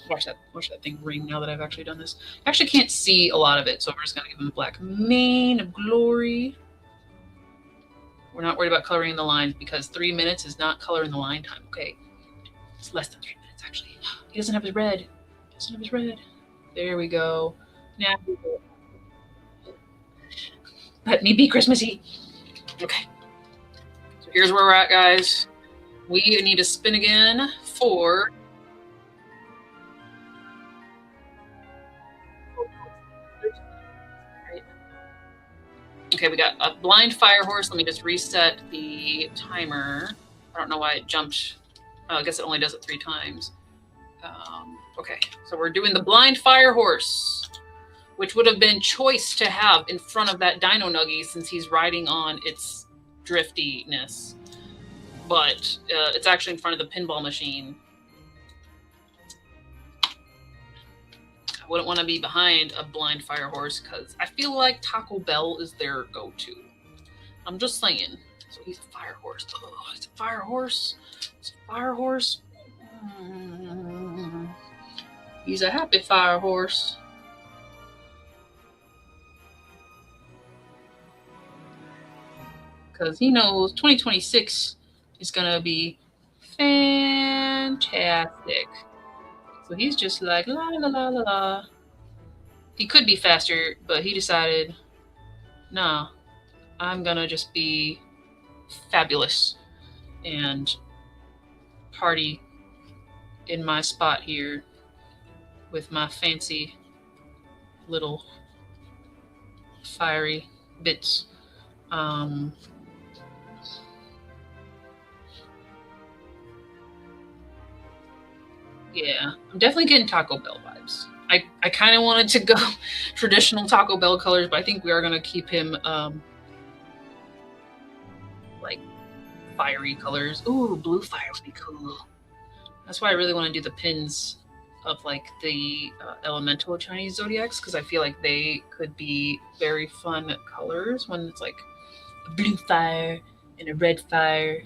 Speaker 1: Watch that thing ring now that I've actually done this. I actually can't see a lot of it, so we're just gonna give him a black mane of glory. We're not worried about coloring the lines because 3 minutes is not coloring the line time. Okay, it's less than 3 minutes actually. He doesn't have his red. There we go. Now let me be Christmassy. Okay. So here's where we're at, guys. We need to spin again for Okay, we got a blind fire horse. Let me just reset the timer. I don't know why it jumped. I guess it only does it 3 times. Okay, so we're doing the blind fire horse, which would have been choice to have in front of that Dino Nuggie since he's riding on its driftiness. But it's actually in front of the pinball machine. I wouldn't want to be behind a blind fire horse because I feel like Taco Bell is their go-to. I'm just saying. So he's a fire horse. Oh, it's a fire horse. It's a fire horse. He's a happy fire horse. Because he knows 2026 is going to be fantastic. So he's just like, la la la la la. He could be faster, but he decided, nah, I'm going to just be fabulous and party in my spot here with my fancy little fiery bits. Yeah, I'm definitely getting Taco Bell vibes. I kind of wanted to go traditional Taco Bell colors, but I think we are going to keep him like fiery colors. Ooh, blue fire would be cool. That's why I really want to do the pins of like the elemental Chinese zodiacs, because I feel like they could be very fun colors when it's like a blue fire and a red fire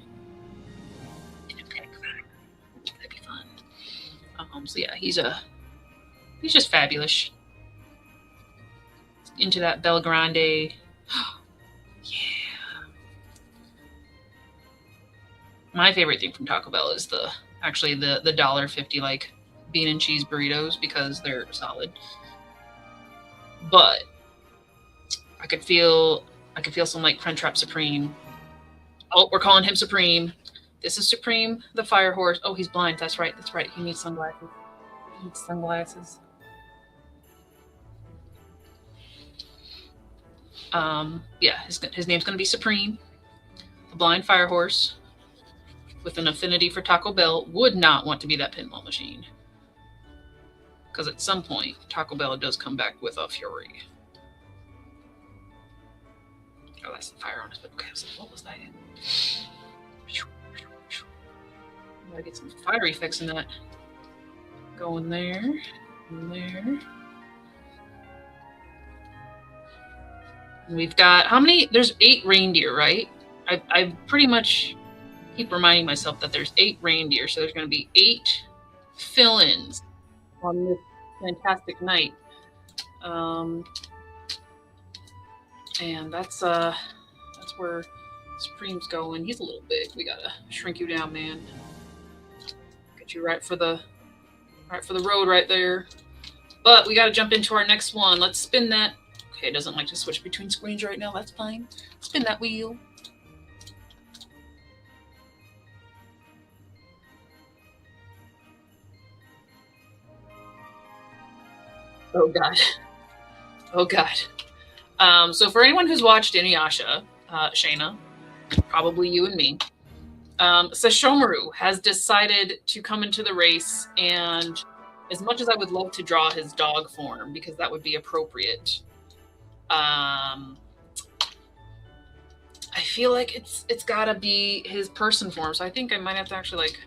Speaker 1: and a black fire. That'd be fun. So yeah, he's just fabulous. Into that Bella Grande. Yeah. My favorite thing from Taco Bell is the $1.50 like bean and cheese burritos because they're solid. But I could feel some like Crunchwrap Supreme. Oh, we're calling him Supreme. This is Supreme, the fire horse. Oh, he's blind. That's right. He needs sunglasses. Yeah, his name's going to be Supreme, the blind fire horse with an affinity for Taco Bell. Would not want to be that pinball machine. Because at some point, Taco Bell does come back with a fury. Oh, that's the fire on his foot. Okay, so what was that? I gotta get some fire effects in that. Going there, and there. And we've got how many? There's 8 reindeer, right? I pretty much keep reminding myself that there's 8 reindeer, so there's going to be 8 fill-ins on this fantastic night. And that's where Supreme's going. He's a little big. We gotta shrink you down, man. Get you right for the road right there. But we gotta jump into our next one. Let's spin that. Okay, it doesn't like to switch between screens right now. That's fine. Spin that wheel. Oh god. Oh god. So for anyone who's watched Inuyasha, Shayna, probably you and me, Sesshomaru has decided to come into the race, and as much as I would love to draw his dog form, because that would be appropriate, I feel like it's gotta be his person form, so I think I might have to actually like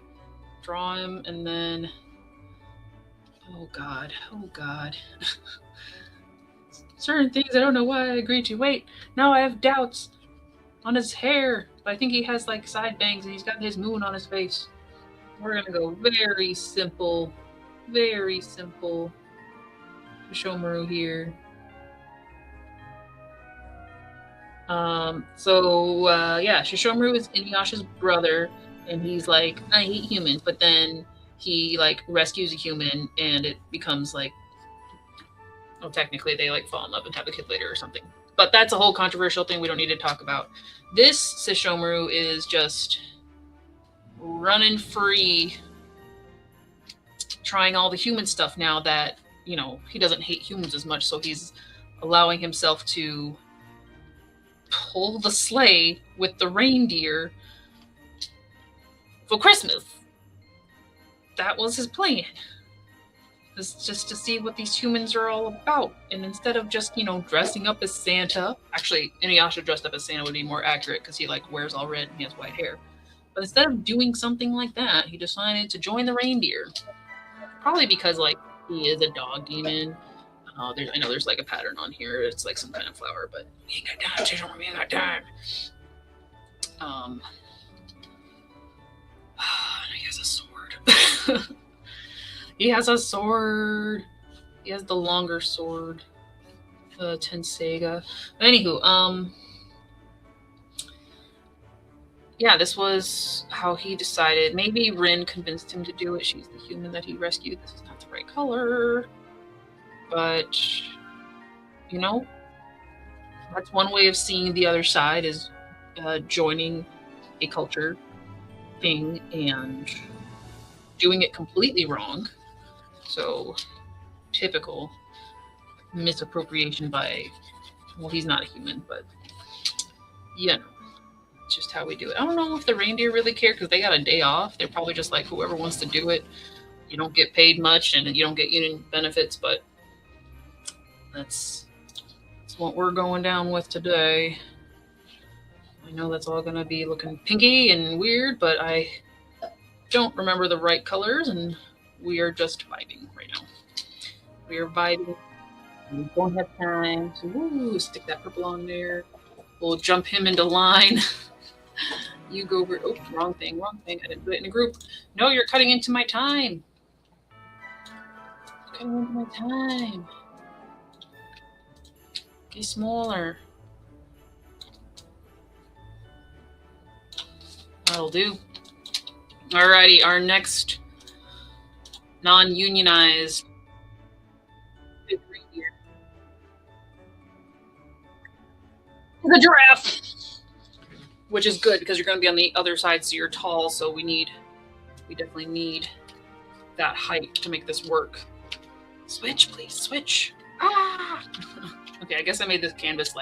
Speaker 1: draw him and then oh god. Certain things I don't know why I agreed to. Wait, now I have doubts on his hair, but I think he has like side bangs and he's got his moon on his face. We're gonna go very simple Sesshomaru here. Yeah, Sesshomaru is Inuyasha's brother, and he's like, I hate humans, but then he like rescues a human and it becomes like, well, technically they like fall in love and have a kid later or something. But that's a whole controversial thing we don't need to talk about. This Sesshomaru is just running free, trying all the human stuff now that, you know, he doesn't hate humans as much, so he's allowing himself to pull the sleigh with the reindeer for Christmas. That was his plan. Is just to see what these humans are all about. And instead of just, dressing up as Santa, actually, Inuyasha dressed up as Santa would be more accurate because he wears all red and he has white hair. But instead of doing something like that, he decided to join the reindeer. Probably because he is a dog demon. I know there's a pattern on here. It's some kind of flower, but we ain't got time. We ain't got time. He has a sword. He has a sword. He has the longer sword. Tenseiga. Anywho, yeah, this was how he decided. Maybe Rin convinced him to do it. She's the human that he rescued. This is not the right color. But, that's one way of seeing the other side is joining a culture thing and doing it completely wrong. So, typical misappropriation by, well, he's not a human, but, it's just how we do it. I don't know if the reindeer really care because they got a day off. They're probably just whoever wants to do it. You don't get paid much and you don't get union benefits, but that's what we're going down with today. I know that's all going to be looking pinky and weird, but I don't remember the right colors, and we are just vibing right now. We are vibing. We don't have time. So, stick that purple on there. We'll jump him into line. You go over. Oh, wrong thing. I didn't put it in a group. No, you're cutting into my time. Cutting into my time. Get smaller. That'll do. Alrighty, our next non-unionized reindeer is a giraffe, which is good because you're going to be on the other side, so you're tall. So we definitely need that height to make this work. Switch, please, switch. Ah! Okay, I guess I made this canvas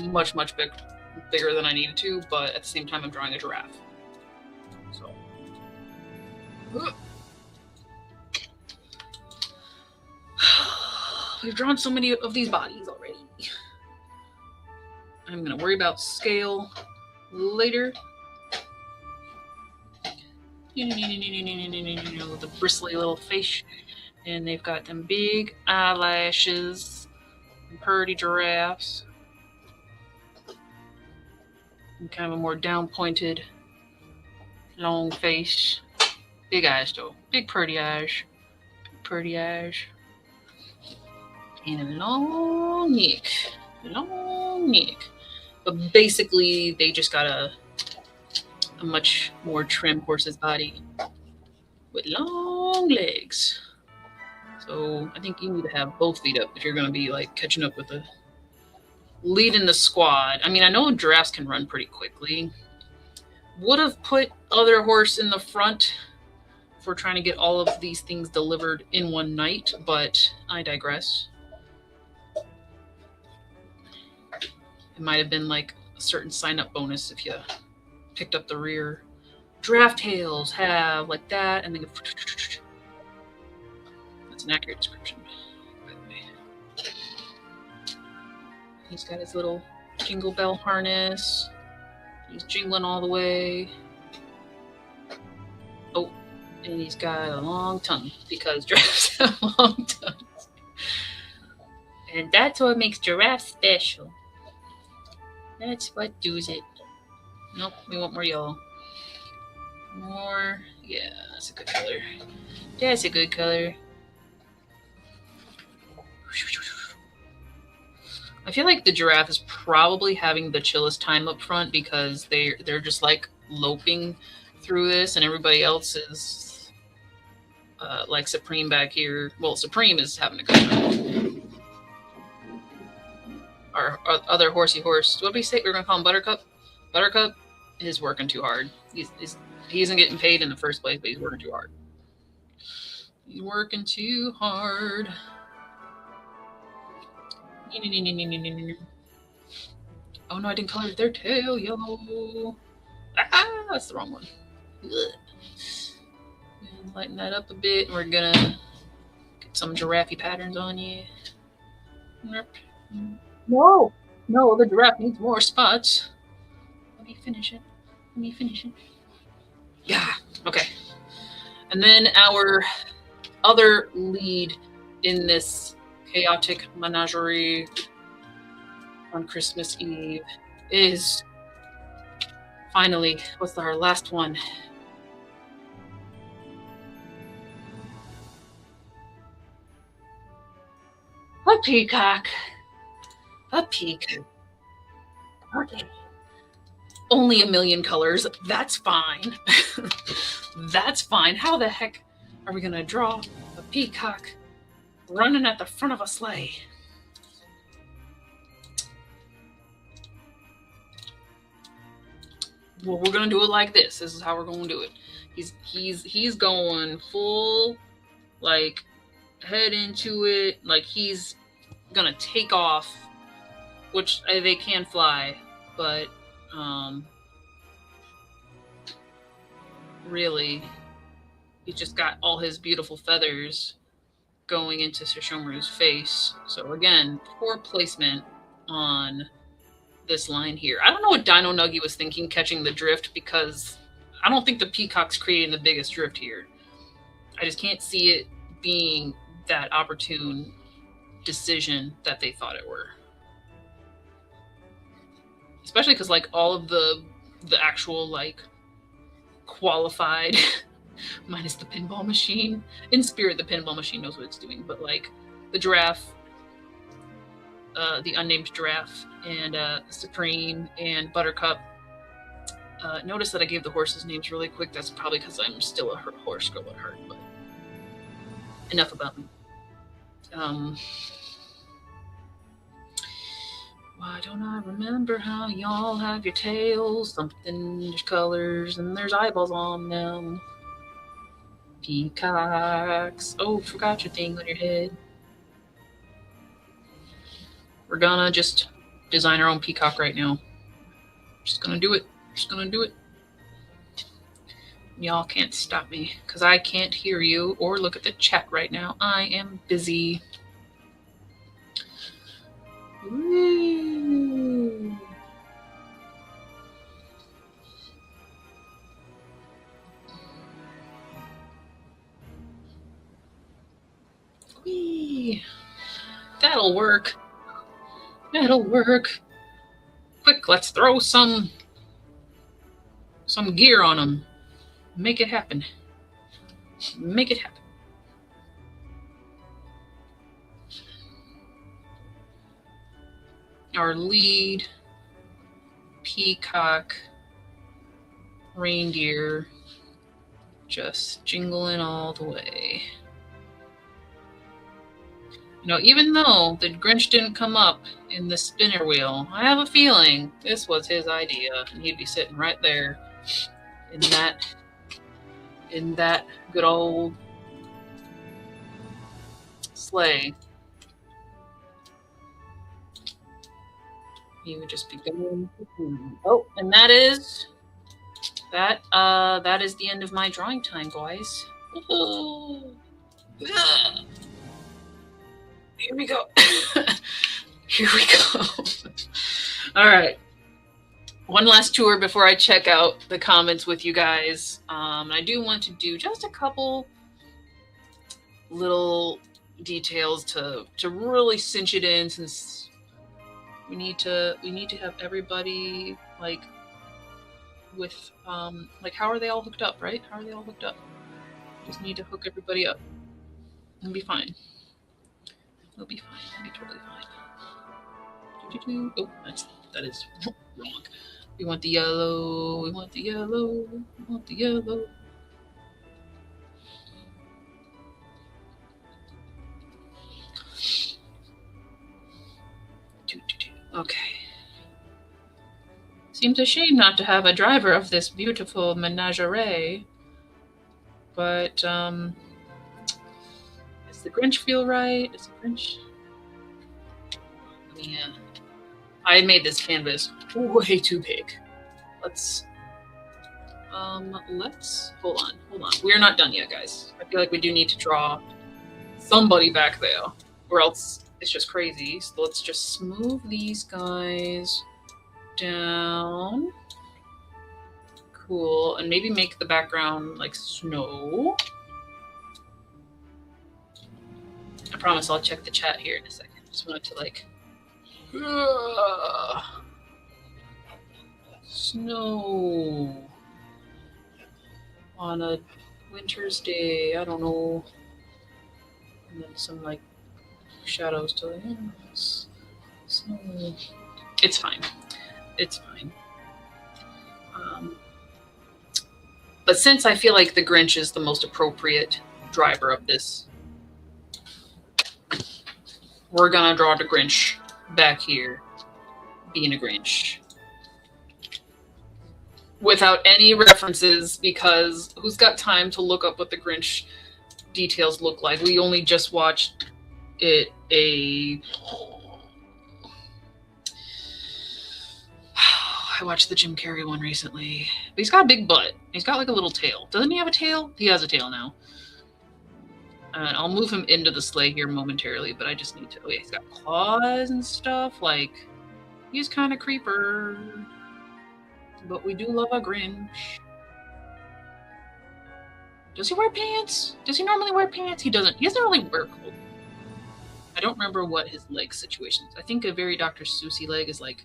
Speaker 1: much bigger than I needed to, but at the same time I'm drawing a giraffe. So we've drawn so many of these bodies already. I'm gonna worry about scale later. The bristly little face, and they've got them big eyelashes. Pretty giraffes. And kind of a more down-pointed, long face. Big eyes, though. Big pretty eyes. And a long neck. But basically, they just got a much more trim horse's body with long legs. So I think you need to have both feet up if you're going to be catching up with leading the squad. I mean, I know giraffes can run pretty quickly. Would have put other horse in the front for trying to get all of these things delivered in one night, but I digress. It might have been a certain sign-up bonus if you picked up the rear. Giraffe tails have that, and then that's an accurate description, by the way. He's got his little jingle bell harness. He's jingling all the way. Oh, and he's got a long tongue because giraffes have long tongues. And that's what makes giraffes special. That's what does it. Nope, we want more yellow. More, yeah, that's a good color. That's a good color. I feel like the giraffe is probably having the chillest time up front because they're just loping through this, and everybody else is Supreme back here. Well, Supreme is having a good time. Our other horsey horse. What did we say? We're gonna call him Buttercup. Buttercup is working too hard. He isn't getting paid in the first place, but he's working too hard. He's working too hard. Oh no, I didn't color their tail yellow. Ah, that's the wrong one. Ugh. And lighten that up a bit. We're gonna get some giraffe patterns on you. No, no, the giraffe needs more spots. Let me finish it. Let me finish it. Yeah. Okay. And then our other lead in this chaotic menagerie on Christmas Eve is finally, what's our last one? A peacock. A peacock. Okay. Only a million colors. That's fine. That's fine. How the heck are we going to draw a peacock running at the front of a sleigh? Well, we're going to do it like this. This is how we're going to do it. He's going full, like, head into it. Like, he's going to take off, which they can fly, but really, he's just got all his beautiful feathers going into Sesshomaru's face. So again, poor placement on this line here. I don't know what Dino Nuggy was thinking catching the drift, because I don't think the peacock's creating the biggest drift here. I just can't see it being that opportune decision that they thought it were. Especially because like all of the actual like qualified minus the pinball machine. In spirit, the pinball machine knows what it's doing, but like the giraffe, the unnamed giraffe, and Supreme and Buttercup. Notice that I gave the horses names really quick. That's probably because I'm still a horse girl at heart, but enough about me. Why don't I remember how y'all have your tails? Something, there's colors, and there's eyeballs on them. Peacocks. Oh, forgot your thing on your head. We're gonna just design our own peacock right now. Just gonna do it. Just gonna do it. Y'all can't stop me, because I can't hear you or look at the chat right now. I am busy. Woo. Whee. That'll work. That'll work. Quick, let's throw some gear on them. Make it happen. Make it happen. Our lead peacock reindeer just jingling all the way. You know, even though the Grinch didn't come up in the spinner wheel, I have a feeling this was his idea, and he'd be sitting right there in that good old sleigh. He would just be going. Oh, and that is the end of my drawing time, boys. Here we go. Here we go. All right. One last tour before I check out the comments with you guys. I do want to do just a couple little details to really cinch it in, since we need to have everybody like with like, how are they all hooked up, right? How are they all hooked up? Just need to hook everybody up. It'll be fine. It'll be fine. It'll be totally fine. Oh, that is wrong. We want the yellow. We want the yellow. We want the yellow. Okay. Seems a shame not to have a driver of this beautiful menagerie. But does the Grinch feel right? Does the Grinch? Yeah. I made this canvas way too big. Let's hold on. We're not done yet, guys. I feel like we do need to draw somebody back there, or else it's just crazy. So let's just smooth these guys down. Cool. And maybe make the background like snow. I promise I'll check the chat here in a second. Just wanted to like snow on a winter's day. I don't know. And then some like shadows to the snow. It's fine. It's fine. But since I feel like the Grinch is the most appropriate driver of this, we're gonna draw the Grinch back here being a Grinch. Without any references, because who's got time to look up what the Grinch details look like? We only just watched it I watched the Jim Carrey one recently. But he's got a big butt. He's got like a little tail. Doesn't he have a tail? He has a tail now. And I'll move him into the sleigh here momentarily, but I just need to... Oh yeah, he's got claws and stuff. Like, he's kind of creeper. But we do love a Grinch. Does he wear pants? Does he normally wear pants? He doesn't. He doesn't really wear clothes. I don't remember what his leg situation is. I think a very Dr. Seussy leg is like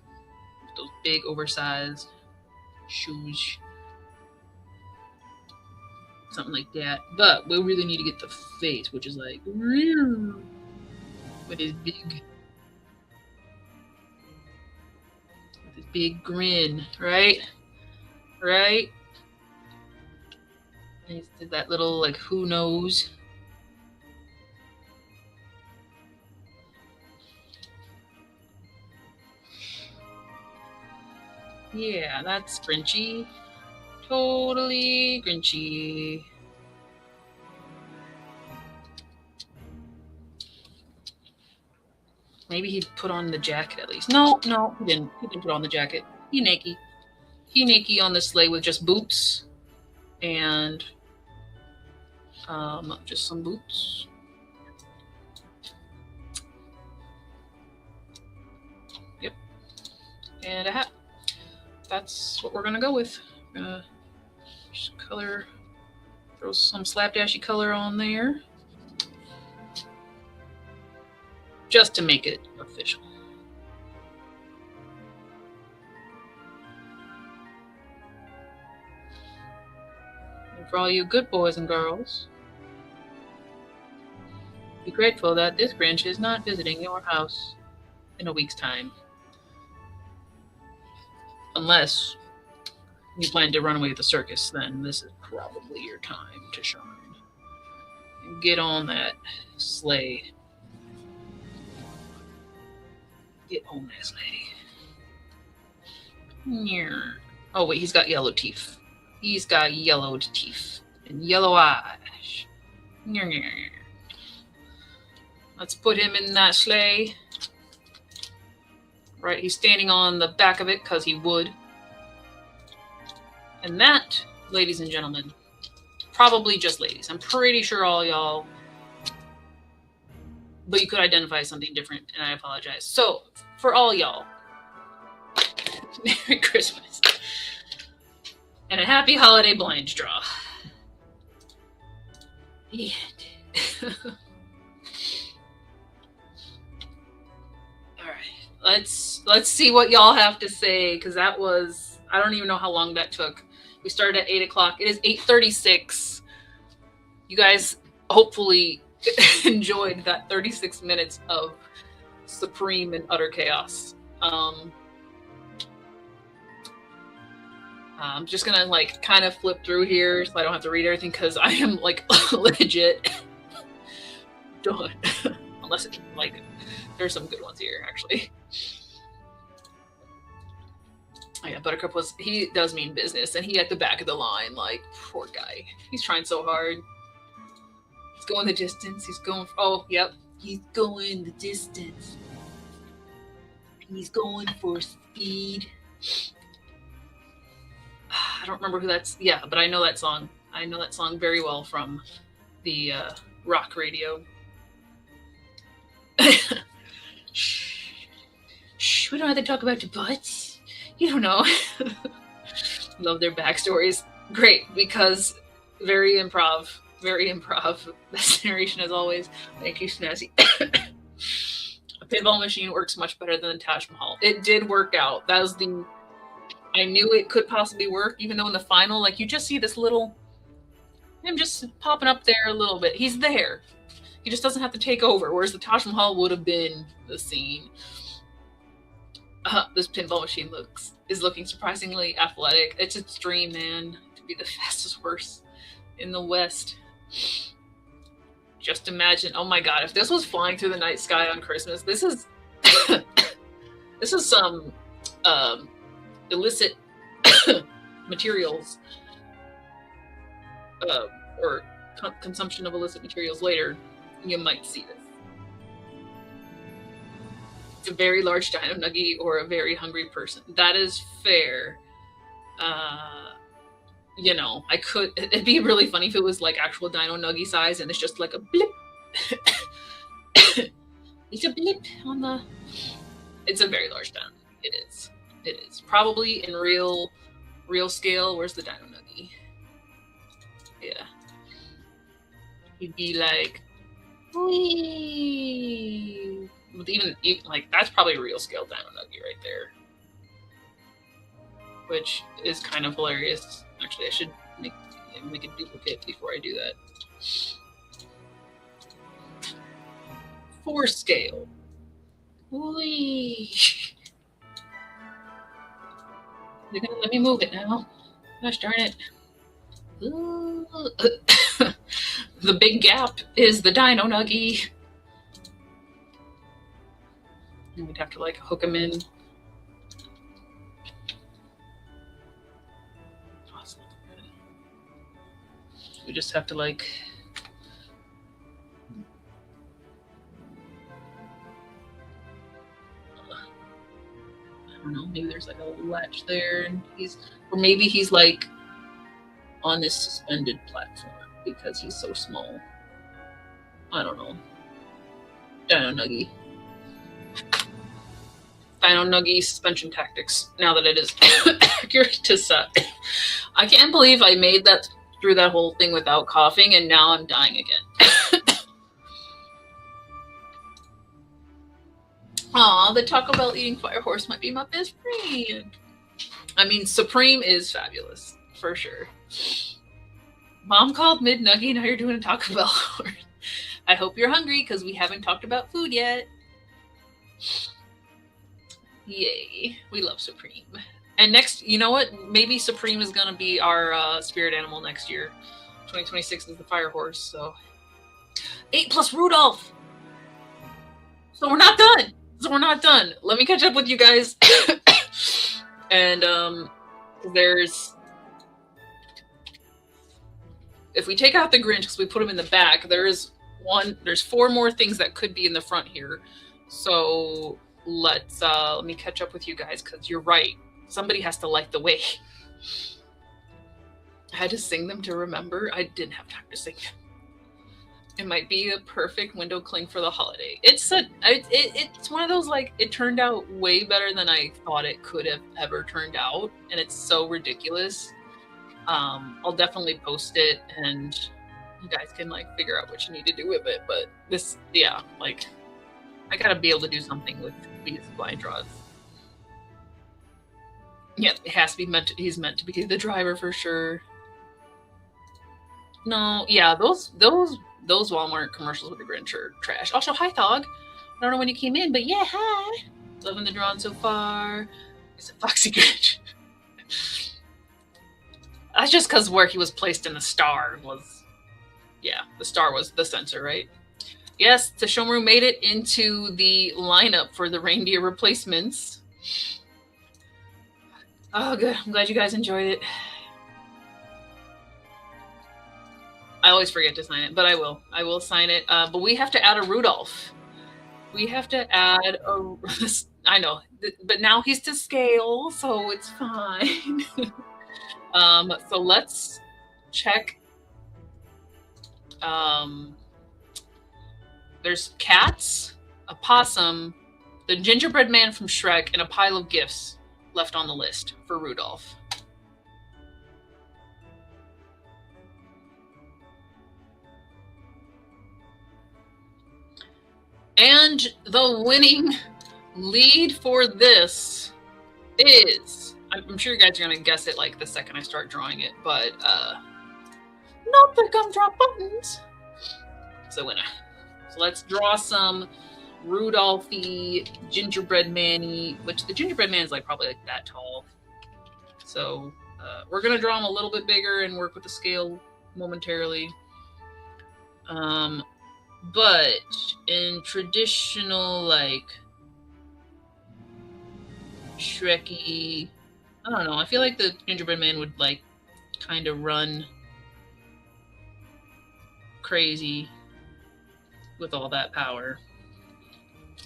Speaker 1: those big oversized shoes. Something like that. But we really need to get the face, which is like with his big grin, right? Right? And he did that little like who knows. Yeah, that's Grinchy. Totally Grinchy. Maybe he put on the jacket at least. No, he didn't. He didn't put on the jacket. He naked. He naked on the sleigh with just boots and just some boots. Yep. And a hat. That's what we're gonna go with. Just color, throw some slapdashy color on there, just to make it official. And for all you good boys and girls, be grateful that this Grinch is not visiting your house in a week's time. Unless you plan to run away with the circus, then this is probably your time to shine. And get on that sleigh. Get on that sleigh. Oh wait, he's got yellow teeth. He's got yellowed teeth and yellow eyes. Let's put him in that sleigh. Right, he's standing on the back of it because he would. And that, ladies and gentlemen, probably just ladies. I'm pretty sure all y'all, but you could identify something different, and I apologize. So, for all y'all, Merry Christmas. And a happy holiday blind draw. The end. Let's see what y'all have to say, because that was, I don't even know how long that took. We started at 8 o'clock. It is 8:36. You guys hopefully enjoyed that 36 minutes of supreme and utter chaos. I'm just gonna like kind of flip through here so I don't have to read everything, because I am like legit done. Unless it's like, there's some good ones here actually. Oh yeah, Buttercup he does mean business, and he at the back of the line, like, poor guy. He's trying so hard. He's going the distance. He's going, oh, yep. He's going the distance. He's going for speed. I don't remember who that's. Yeah, but I know that song. I know that song very well from the rock radio. Shh. Shh, we don't have to talk about your butts. You don't know. Love their backstories. Great, because very improv. Very improv. Best narration as always. Thank you, Snazzy. A pinball machine works much better than the Taj Mahal. It did work out. That was the. I knew it could possibly work, even though in the final, like, you just see this little. Him just popping up there a little bit. He's there. He just doesn't have to take over, whereas the Taj Mahal would have been the scene. This pinball machine is looking surprisingly athletic. It's its dream, man, to be the fastest horse in the West. Just imagine, oh my god, if this was flying through the night sky on Christmas, this is this is some illicit materials or consumption of illicit materials later. You might see this. It's a very large dino nugget or a very hungry person. That is fair. You know, it'd be really funny if it was like actual dino nugget size and it's just like a blip. It's a blip on the. It's a very large dino. It is. It is. Probably in real scale. Where's the dino nugget? Yeah. He'd be like, wee. With even like that's probably a real scale dino nugget right there, which is kind of hilarious. Actually, I should make a duplicate before I do that. 4 scale. Wee. They're gonna let me move it now. Gosh darn it. The big gap is the dino nugget. And we'd have to like hook him in. We just have to like. I don't know, maybe there's like a little latch there and maybe he's like on this suspended platform because he's so small. I don't know. Dino nugget. Dino nugget suspension tactics. Now that it is accurate to set. I can't believe I made that through that whole thing without coughing, and now I'm dying again. Aw, the Taco Bell eating fire horse might be my best friend. I mean, Supreme is fabulous, for sure. Mom called mid-nugget, now you're doing a Taco Bell horse. I hope you're hungry, because we haven't talked about food yet. Yay, we love Supreme. And next, you know what? Maybe Supreme is going to be our spirit animal next year. 2026 is the fire horse, so. 8 plus Rudolph! So we're not done! Let me catch up with you guys. And there's. If we take out the Grinch, because we put him in the back, there's 4 more things that could be in the front here. So let me catch up with you guys, because you're right. Somebody has to light the way. I had to sing them to remember. I didn't have time to sing them. It might be a perfect window cling for the holiday. It's one of those, like, it turned out way better than I thought it could have ever turned out, and it's so ridiculous. I'll definitely post it, and you guys can like figure out what you need to do with it. But this, yeah, like I gotta be able to do something with these blind draws. Yeah, it has to be he's meant to be the driver for sure. No, yeah, those Walmart commercials with the Grinch are trash. Also, hi Thog. I don't know when you came in, but yeah, hi. Loving the drawing so far. It's a Foxy Grinch. That's just because where he was placed in the star was, yeah, the star was the censor, right? Yes, the showroom made it into the lineup for the reindeer replacements. Oh, good. I'm glad you guys enjoyed it. I always forget to sign it, but I will. I will sign it. But we have to add a Rudolph. We have to add a... I know, but now he's to scale, so it's fine. So let's check. There's cats, a possum, the gingerbread man from Shrek, and a pile of gifts left on the list for Rudolph. And the winning lead for this is, I'm sure you guys are going to guess it like the second I start drawing it, but not the gumdrop buttons. It's the winner. So let's draw some Rudolphy gingerbread man-y, which the gingerbread man is like probably like that tall. So we're going to draw him a little bit bigger and work with the scale momentarily. But in traditional, like, Shreky, I don't know, I feel like the gingerbread man would, like, kind of run crazy with all that power.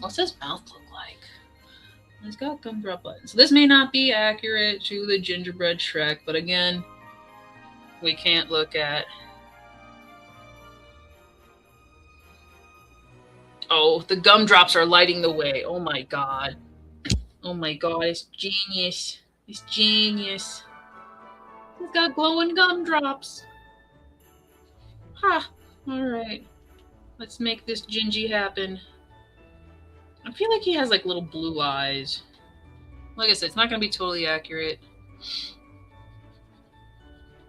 Speaker 1: What's his mouth look like? He's got gumdrop buttons. So this may not be accurate to the gingerbread Shrek, but again, we can't look at... Oh, the gumdrops are lighting the way. Oh my god. Oh my god, it's genius. It's genius. He's got glowing gumdrops. Ha! Alright. Let's make this Gingy happen. I feel like he has like little blue eyes. Like I said, it's not going to be totally accurate.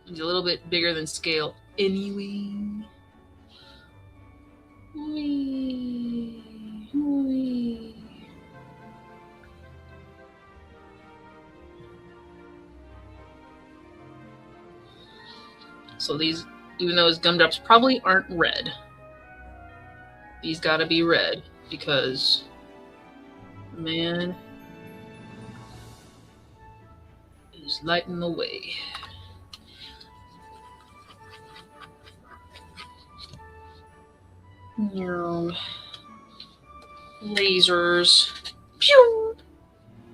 Speaker 1: He's a little bit bigger than scale anyway. Wee, wee. So these, even though his gumdrops probably aren't red, these gotta be red because, man, is lighting the way. Lasers. Pew!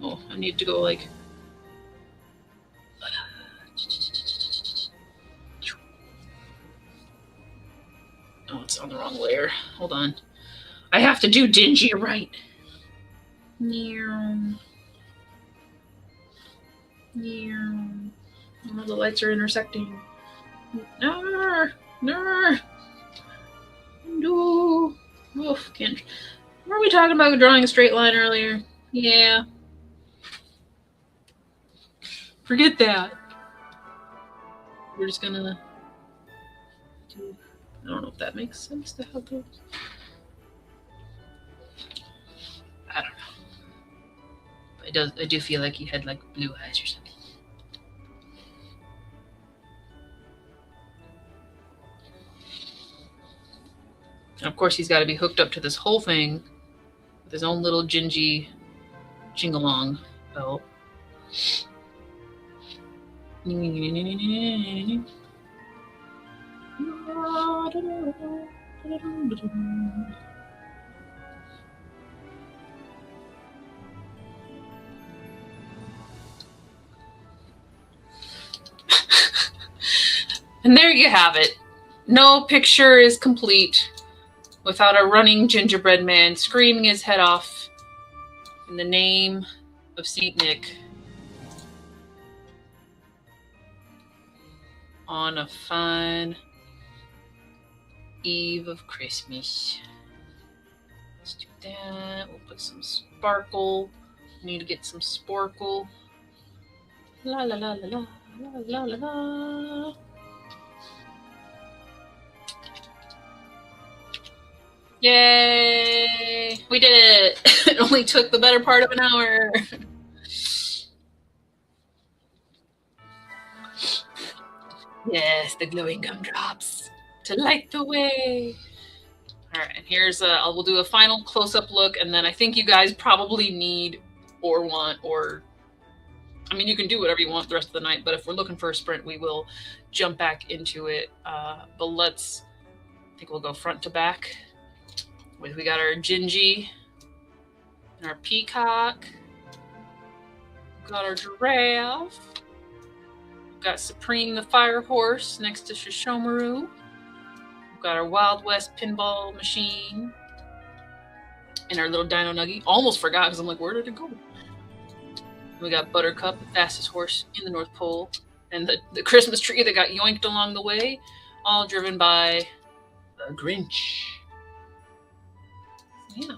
Speaker 1: Oh, I need to go like... Oh, it's on the wrong layer. Hold on. I have to do Dingy right. Oh, the lights are intersecting. No. Oof, can't. Were we talking about drawing a straight line earlier? Yeah. Forget that. We're just gonna do... I don't know if that makes sense to help us. I don't know. I do feel like he had like blue eyes or something. And of course, he's got to be hooked up to this whole thing with his own little Gingy jingalong belt. And there you have it. No picture is complete without a running gingerbread man screaming his head off in the name of Saint Nick on a fine eve of Christmas. Let's do that. We'll put some sparkle. We need to get some sparkle. La la la la la la la la. Yay! We did it! It only took the better part of an hour. Yes, the glowing gumdrops to light the way. All right, and here's we'll do a final close-up look, and then I think you guys probably need or want, or I mean, you can do whatever you want the rest of the night, but if we're looking for a sprint, we will jump back into it. But let's, I think we'll go front to back. We got our Gingy, And our peacock. We've got our giraffe. We've got Supreme the fire horse next to Shishomaru. We've got our Wild West pinball machine. And our little dino nugget. Almost forgot because I'm like, where did it go? We got Buttercup, the fastest horse in the North Pole. And the Christmas tree that got yoinked along the way. All driven by the Grinch. Yeah.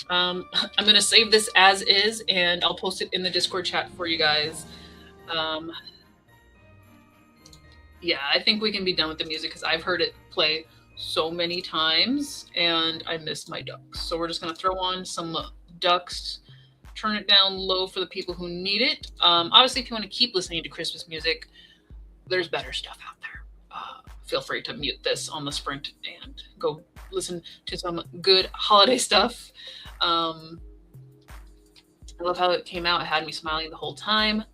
Speaker 1: I'm going to save this as is, and I'll post it in the Discord chat for you guys. Yeah, I think we can be done with the music because I've heard it play so many times, and I missed my ducks. So we're just going to throw on some ducks, turn it down low for the people who need it. Obviously, if you want to keep listening to Christmas music, there's better stuff out there. Feel free to mute this on the sprint and go listen to some good holiday stuff. I love how it came out. It had me smiling the whole time.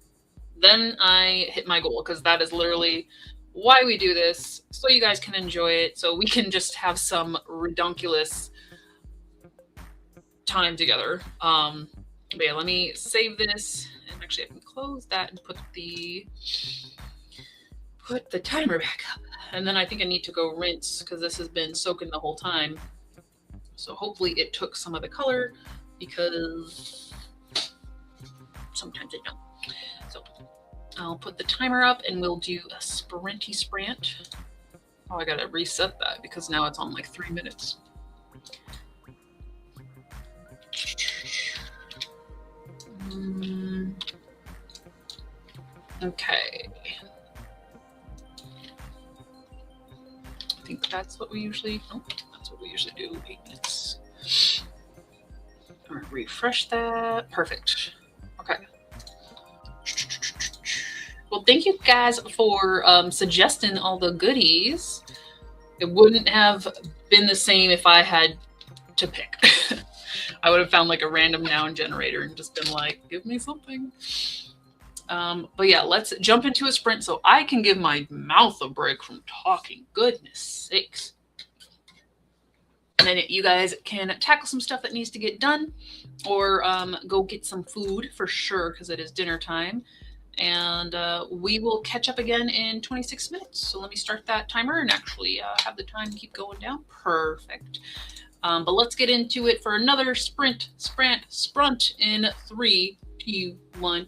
Speaker 1: Then I hit my goal because that is literally why we do this, so you guys can enjoy it, so we can just have some redunculous time together. But yeah, let me save this, and actually I can close that and put the timer back up. And then I think I need to go rinse because this has been soaking the whole time. So hopefully it took some of the color, because sometimes it don't. So I'll put the timer up and we'll do a sprinty sprint. Oh, I gotta reset that because now it's on like 3 minutes. Okay. I think that's what we usually, that's what we usually do, 8 minutes. All right, refresh that, perfect. Okay. Well, thank you guys for suggesting all the goodies. It wouldn't have been the same if I had to pick. I would have found like a random noun generator and just been like, give me something. But yeah, let's jump into a sprint so I can give my mouth a break from talking. Goodness sakes. And then you guys can tackle some stuff that needs to get done, or go get some food for sure because it is dinner time. And we will catch up again in 26 minutes. So let me start that timer and actually have the time keep going down. Perfect. But let's get into it for another sprint in 3, 2, 1.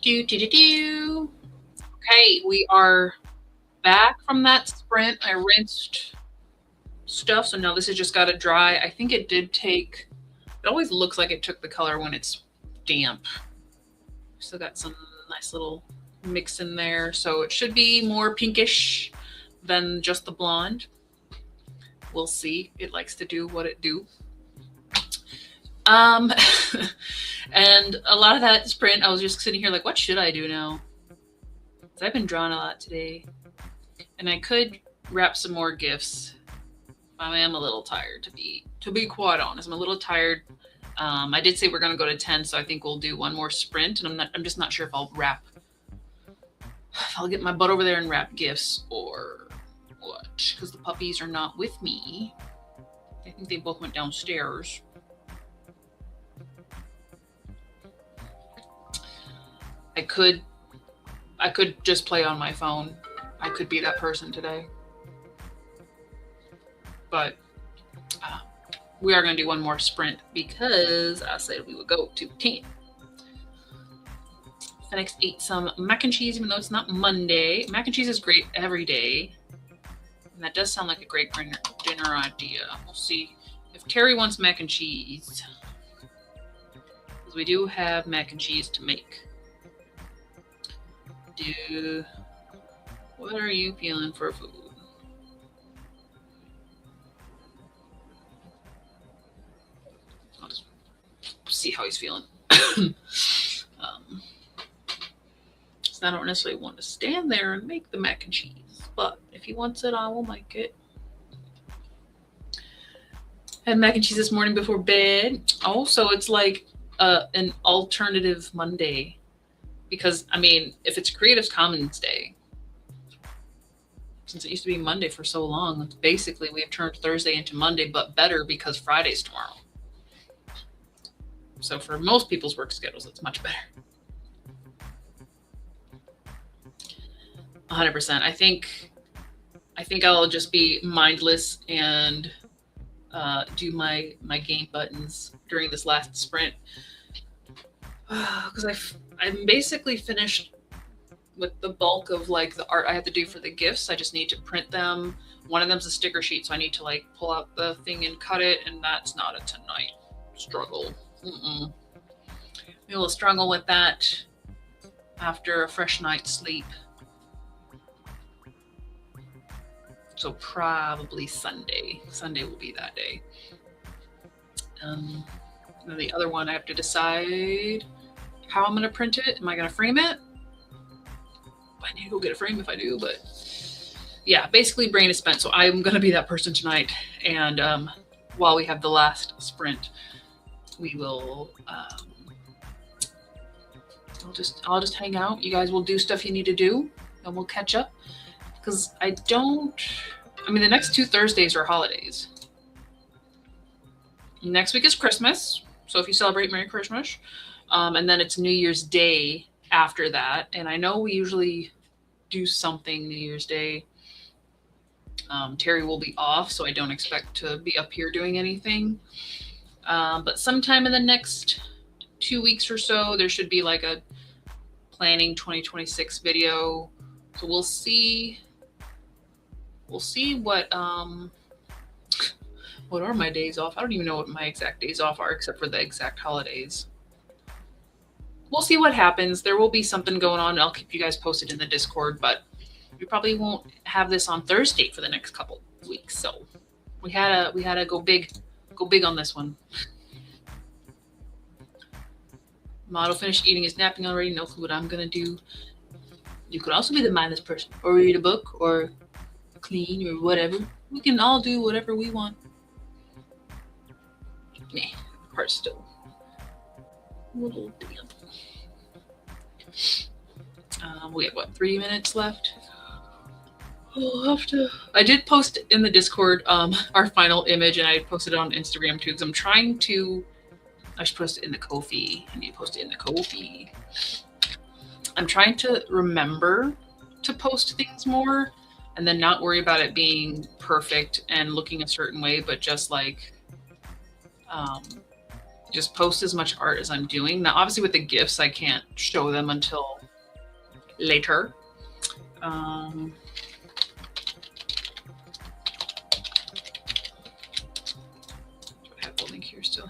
Speaker 1: Do, do, do, do. Okay, we are back from that sprint. I rinsed stuff, so now this has just got to dry. I think it did take, it always looks like it took the color when it's damp. Still got some nice little mix in there, so it should be more pinkish than just the blonde. We'll see. It likes to do what it do. And a lot of that sprint, I was just sitting here like, what should I do now? Because I've been drawing a lot today. And I could wrap some more gifts. I am a little tired, to be quite honest. I'm a little tired. I did say we're going to go to 10, so I think we'll do one more sprint. And I'm just not sure if I'll wrap. If I'll get my butt over there and wrap gifts or what. Because the puppies are not with me. I think they both went downstairs. I could just play on my phone. I could be that person today. But we are going to do one more sprint because I said we would go to 10. Phoenix ate some mac and cheese, even though it's not Monday. Mac and cheese is great every day. And that does sound like a great dinner idea. We'll see if Terry wants mac and cheese. Because we do have mac and cheese to make. What are you feeling for food? I'll just see how he's feeling. So I don't necessarily want to stand there and make the mac and cheese, but if he wants it, I will make it. Had mac and cheese this morning before bed. Also, it's like an alternative Monday. Because, I mean, if it's Creative Commons Day, since it used to be Monday for so long, basically we have turned Thursday into Monday, but better because Friday's tomorrow. So for most people's work schedules, it's much better. 100%. I think I'll just be mindless and do my game buttons during this last sprint. Because I'm basically finished with the bulk of like the art I have to do for the gifts. I just need to print them. One of them's a sticker sheet, so I need to like pull out the thing and cut it, and that's not a tonight struggle. We will struggle with that after a fresh night's sleep. So probably Sunday. Sunday will be that day. And the other one I have to decide how I'm going to print it. Am I going to frame it? I need to go get a frame if I do, but yeah, basically brain is spent. So I'm going to be that person tonight. And while we have the last sprint, we will, I'll just hang out. You guys will do stuff you need to do and we'll catch up. Because the next 2 Thursdays are holidays. Next week is Christmas. So if you celebrate, Merry Christmas. And then it's New Year's Day after that. And I know we usually do something New Year's Day. Terry will be off, so I don't expect to be up here doing anything. But sometime in the next 2 weeks or so, there should be like a planning 2026 video. So we'll see what are my days off. I don't even know what my exact days off are except for the exact holidays. We'll see what happens. There will be something going on. I'll keep you guys posted in the Discord, but we probably won't have this on Thursday for the next couple weeks. So we had to go big on this one. Model finished eating his napping already. No clue what I'm gonna do. You could also be the mindless person, or read a book, or clean, or whatever. We can all do whatever we want. Nah, heart's still a little damp. We have 3 minutes left. I did post in the Discord our final image, and I posted it on Instagram too, because I should post it in the Ko-fi. I need to post it in the Ko-fi. I'm trying to remember to post things more and then not worry about it being perfect and looking a certain way, but just like just post as much art as I'm doing. Now, obviously with the gifts, I can't show them until later. Um, I have the link here still.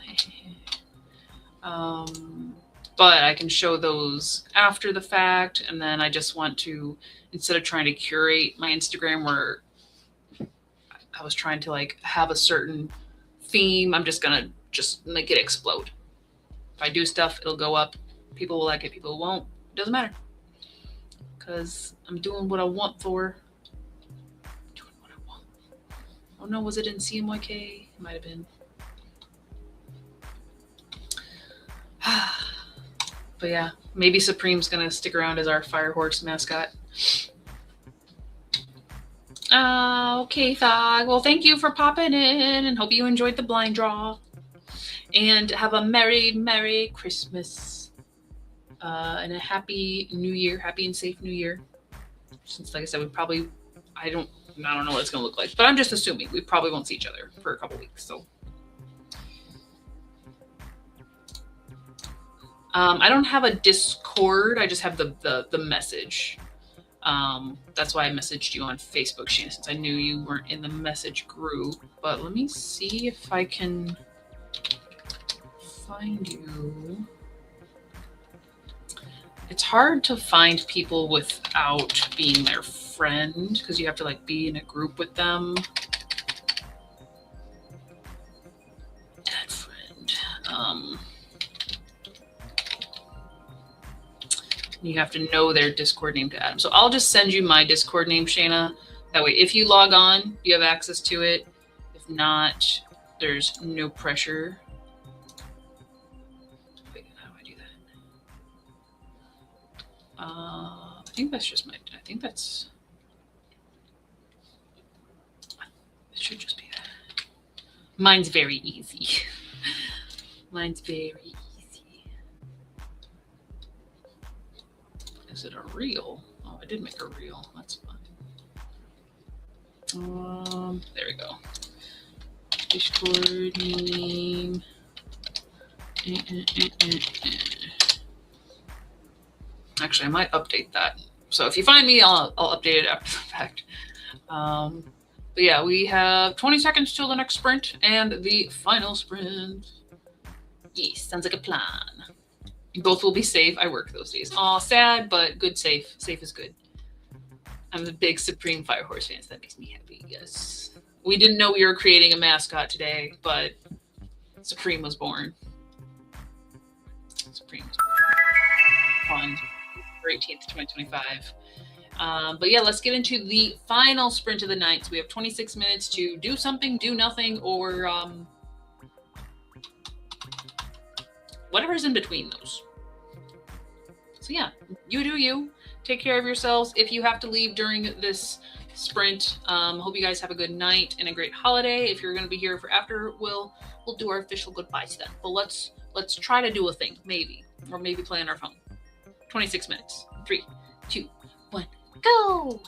Speaker 1: But I can show those after the fact, and then I just want to, instead of trying to curate my Instagram where I was trying to like have a certain theme, I'm just gonna just make it explode. If I do stuff, it'll go up. People will like it, people won't. It doesn't matter. Because I'm doing what I want for. Doing what I want. Oh no, was it in CMYK? It might have been. But yeah, maybe Supreme's gonna stick around as our fire horse mascot. Okay, Thog. Well, thank you for popping in, and hope you enjoyed the blind draw. And have a merry, merry Christmas. And a happy New Year, happy and safe New Year. Since, like I said, I don't know what it's gonna look like, but I'm just assuming we probably won't see each other for a couple weeks. So, I don't have a Discord. I just have the message. That's why I messaged you on Facebook, Sheena, since I knew you weren't in the message group. But let me see if I can find you. It's hard to find people without being their friend because you have to like be in a group with them. Add friend. You have to know their Discord name to add them. So I'll just send you my Discord name, Shayna. That way, if you log on, you have access to it. If not, there's no pressure. Wait, how do I do that? I think that's just it should just be that. Mine's very easy. Mine's very easy. Is it a reel? Oh, I did make a reel. That's fine. There we go. Discord name. Actually, I might update that. So if you find me, I'll update it after the fact. But yeah, we have 20 seconds till the next sprint and the final sprint. Yes, sounds like a plan. Both will be safe. I work those days. Aw, sad, but good safe. Safe is good. I'm a big Supreme Fire Horse fan, so that makes me happy, yes. We didn't know we were creating a mascot today, but Supreme was born. Supreme was born on 18th, 2025. But yeah, let's get into the final sprint of the night. So we have 26 minutes to do something, do nothing, or whatever's in between those. So yeah, you do you. Take care of yourselves. If you have to leave during this sprint, hope you guys have a good night and a great holiday. If you're going to be here for after, we'll do our official goodbyes then. But let's try to do a thing, maybe, or maybe play on our phone. 26 minutes. 3, 2, 1, go!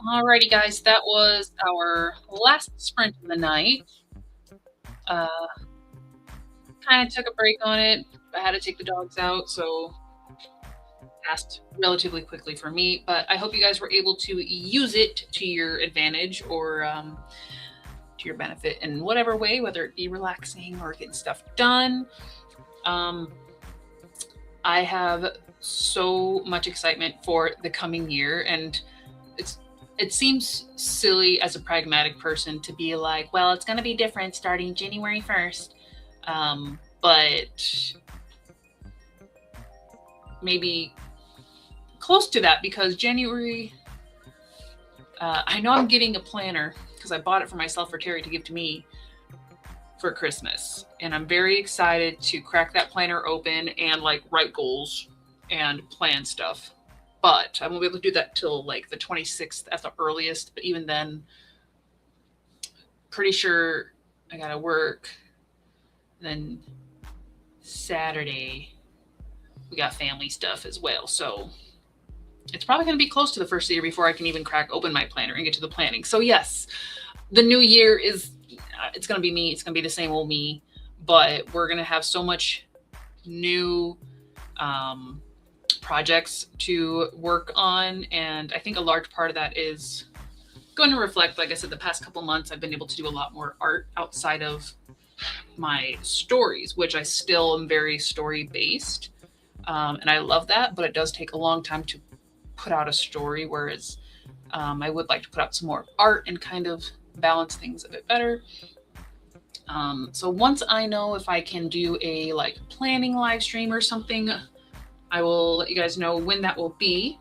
Speaker 1: Alrighty, guys, that was our last sprint of the night. Kind of took a break on it. I had to take the dogs out, so passed relatively quickly for me. But I hope you guys were able to use it to your advantage or to your benefit in whatever way, whether it be relaxing or getting stuff done. I have so much excitement for the coming year, and it seems silly as a pragmatic person to be like, well, it's going to be different starting January 1st. But maybe close to that, because January, I know I'm getting a planner because I bought it for myself for Terry to give to me for Christmas. And I'm very excited to crack that planner open and like write goals and plan stuff. But I won't be able to do that till like the 26th at the earliest. But even then, pretty sure I gotta work. Then Saturday, we got family stuff as well. So it's probably going to be close to the first of the year before I can even crack open my planner and get to the planning. So yes, the new year is, it's going to be me. It's going to be the same old me, but we're going to have so much new projects to work on. And I think a large part of that is going to reflect, like I said, the past couple months, I've been able to do a lot more art outside of my stories, which I still am very story based. And I love that, but it does take a long time to put out a story, whereas I would like to put out some more art and kind of balance things a bit better. So once I know if I can do a like planning live stream or something, I will let you guys know when that will be.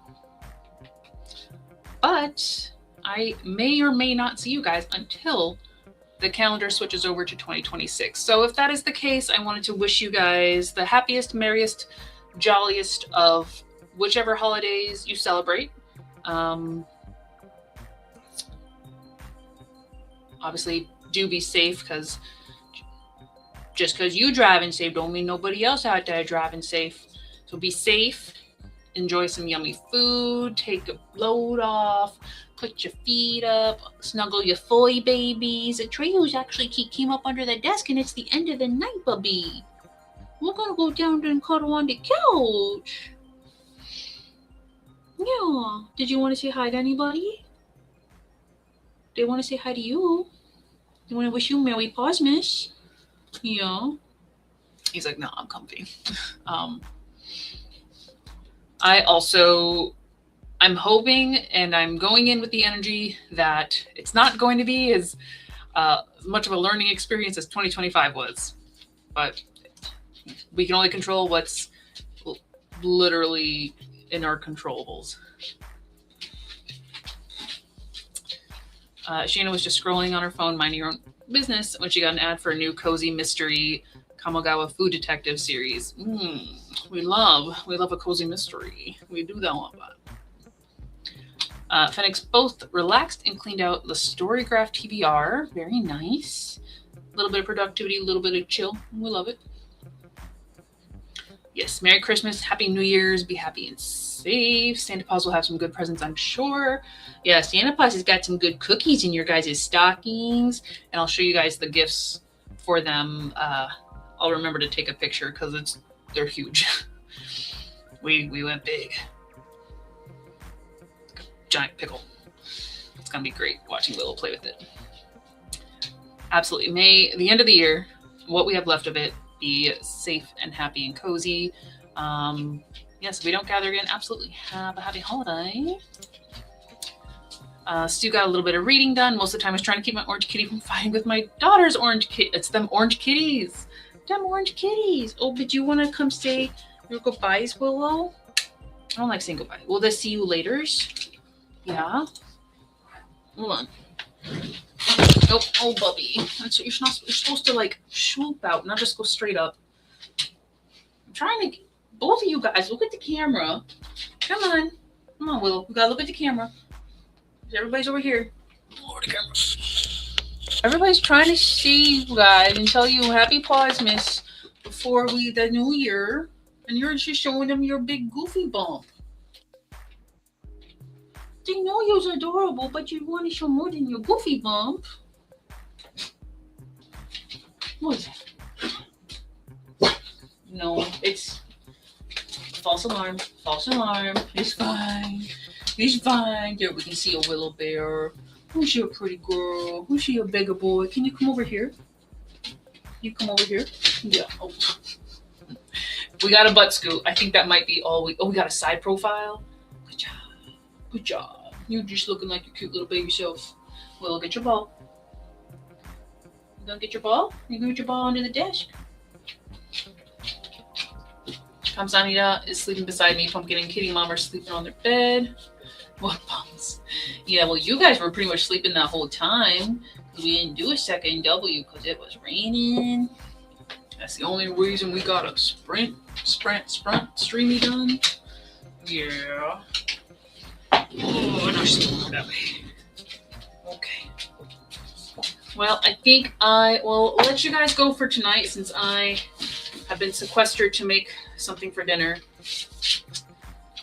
Speaker 1: But I may or may not see you guys until the calendar switches over to 2026. So if that is the case, I wanted to wish you guys the happiest, merriest, jolliest of whichever holidays you celebrate. Obviously, do be safe, because just because you driving safe don't mean nobody else out there driving safe. So be safe, enjoy some yummy food, take a load off, put your feet up, snuggle your foy babies. Atreus actually came up under the desk, and it's the end of the night, bubby. We're gonna go down there and cuddle on the couch. Yeah. Did you want to say hi to anybody? They want to say hi to you. They want to wish you Merry Christmas. Yeah. He's like, no, I'm comfy. I'm hoping, and I'm going in with the energy that it's not going to be as much of a learning experience as 2025 was. But we can only control what's literally in our controllables. Sheena was just scrolling on her phone, minding her own business, when she got an ad for a new cozy mystery Kamogawa food detective series. We love a cozy mystery. We do that a lot. Phoenix both relaxed and cleaned out the Storygraph TBR. Very nice. A little bit of productivity, a little bit of chill. We love it. Yes, Merry Christmas, Happy New Year's, be happy and safe. Santa Claus will have some good presents, I'm sure. Yeah, Santa Claus has got some good cookies in your guys' stockings. And I'll show you guys the gifts for them. I'll remember to take a picture because they're huge. We went big. Giant pickle. It's gonna be great watching Willow play with it. Absolutely. May the end of the year, what we have left of it, be safe and happy and cozy. Yes, if we don't gather again, absolutely have a happy holiday. Stu got a little bit of reading done. Most of the time I was trying to keep my orange kitty from fighting with my daughter's orange kitty. It's them orange kitties. Them orange kitties. Oh, but you want to come say your goodbyes, Willow? I don't like saying goodbye. Will they see you later? Yeah. Hold on. Oh, Bubby. That's what you're supposed to like swoop out, not just go straight up. I'm trying to. Both of you guys, look at the camera. Come on, Willow. We gotta look at the camera. Everybody's over here. Lower the camera. Everybody's trying to see you guys and tell you Happy Pawsmas before the new year, and you're just showing them your big goofy bump. They know you're adorable, but you want to show more than your goofy bump. What is that? No, it's false alarm. False alarm. It's fine. It's fine. There, we can see a willow bear. Who's she a pretty girl? Who's she a bigger boy? Can you come over here? You come over here? Yeah. Oh. We got a butt scoot. I think that might be all we... Oh, we got a side profile. Good job. Good job. You're just looking like your cute little baby self. Well, get your ball. You gonna get your ball? You gonna get your ball under the desk? Kamsanita is sleeping beside me. Pumpkin and Kitty Mom are sleeping on their bed. What bums? Yeah, well, you guys were pretty much sleeping that whole time. We didn't do a second W because it was raining. That's the only reason we got a sprint streamy done. Yeah. Oh, no, she's that way. Okay. Well, I think I will let you guys go for tonight since I have been sequestered to make something for dinner.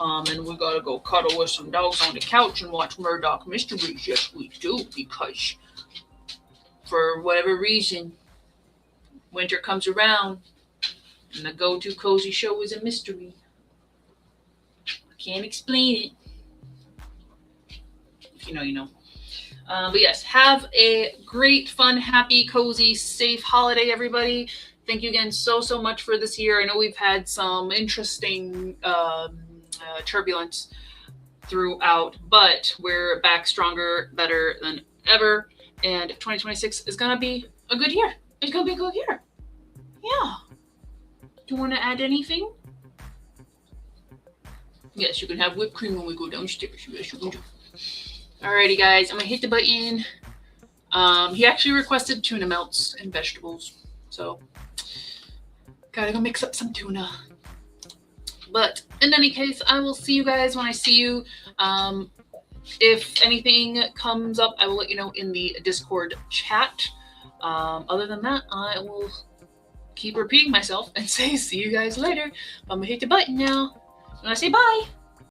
Speaker 1: And we gotta go cuddle with some dogs on the couch and watch Murdoch Mysteries. Yes, we do, because for whatever reason, winter comes around and the go-to cozy show is a mystery. I can't explain it. If you know, you know. But yes, have a great, fun, happy, cozy, safe holiday, everybody. Thank you again so much for this year. I know we've had some interesting turbulence throughout, but we're back stronger, better than ever. And 2026 is going to be a good year. It's going to be a good year. Yeah. Do you want to add anything? Yes, you can have whipped cream when we go downstairs. Yes, you can do. Alrighty, guys. I'm going to hit the button. He actually requested tuna melts and vegetables. So, gotta go mix up some tuna. But in any case, I will see you guys when I see you. If anything comes up, I will let you know in the Discord chat. Other than that, I will keep repeating myself and say see you guys later. I'm gonna hit the button now. I'm gonna say bye.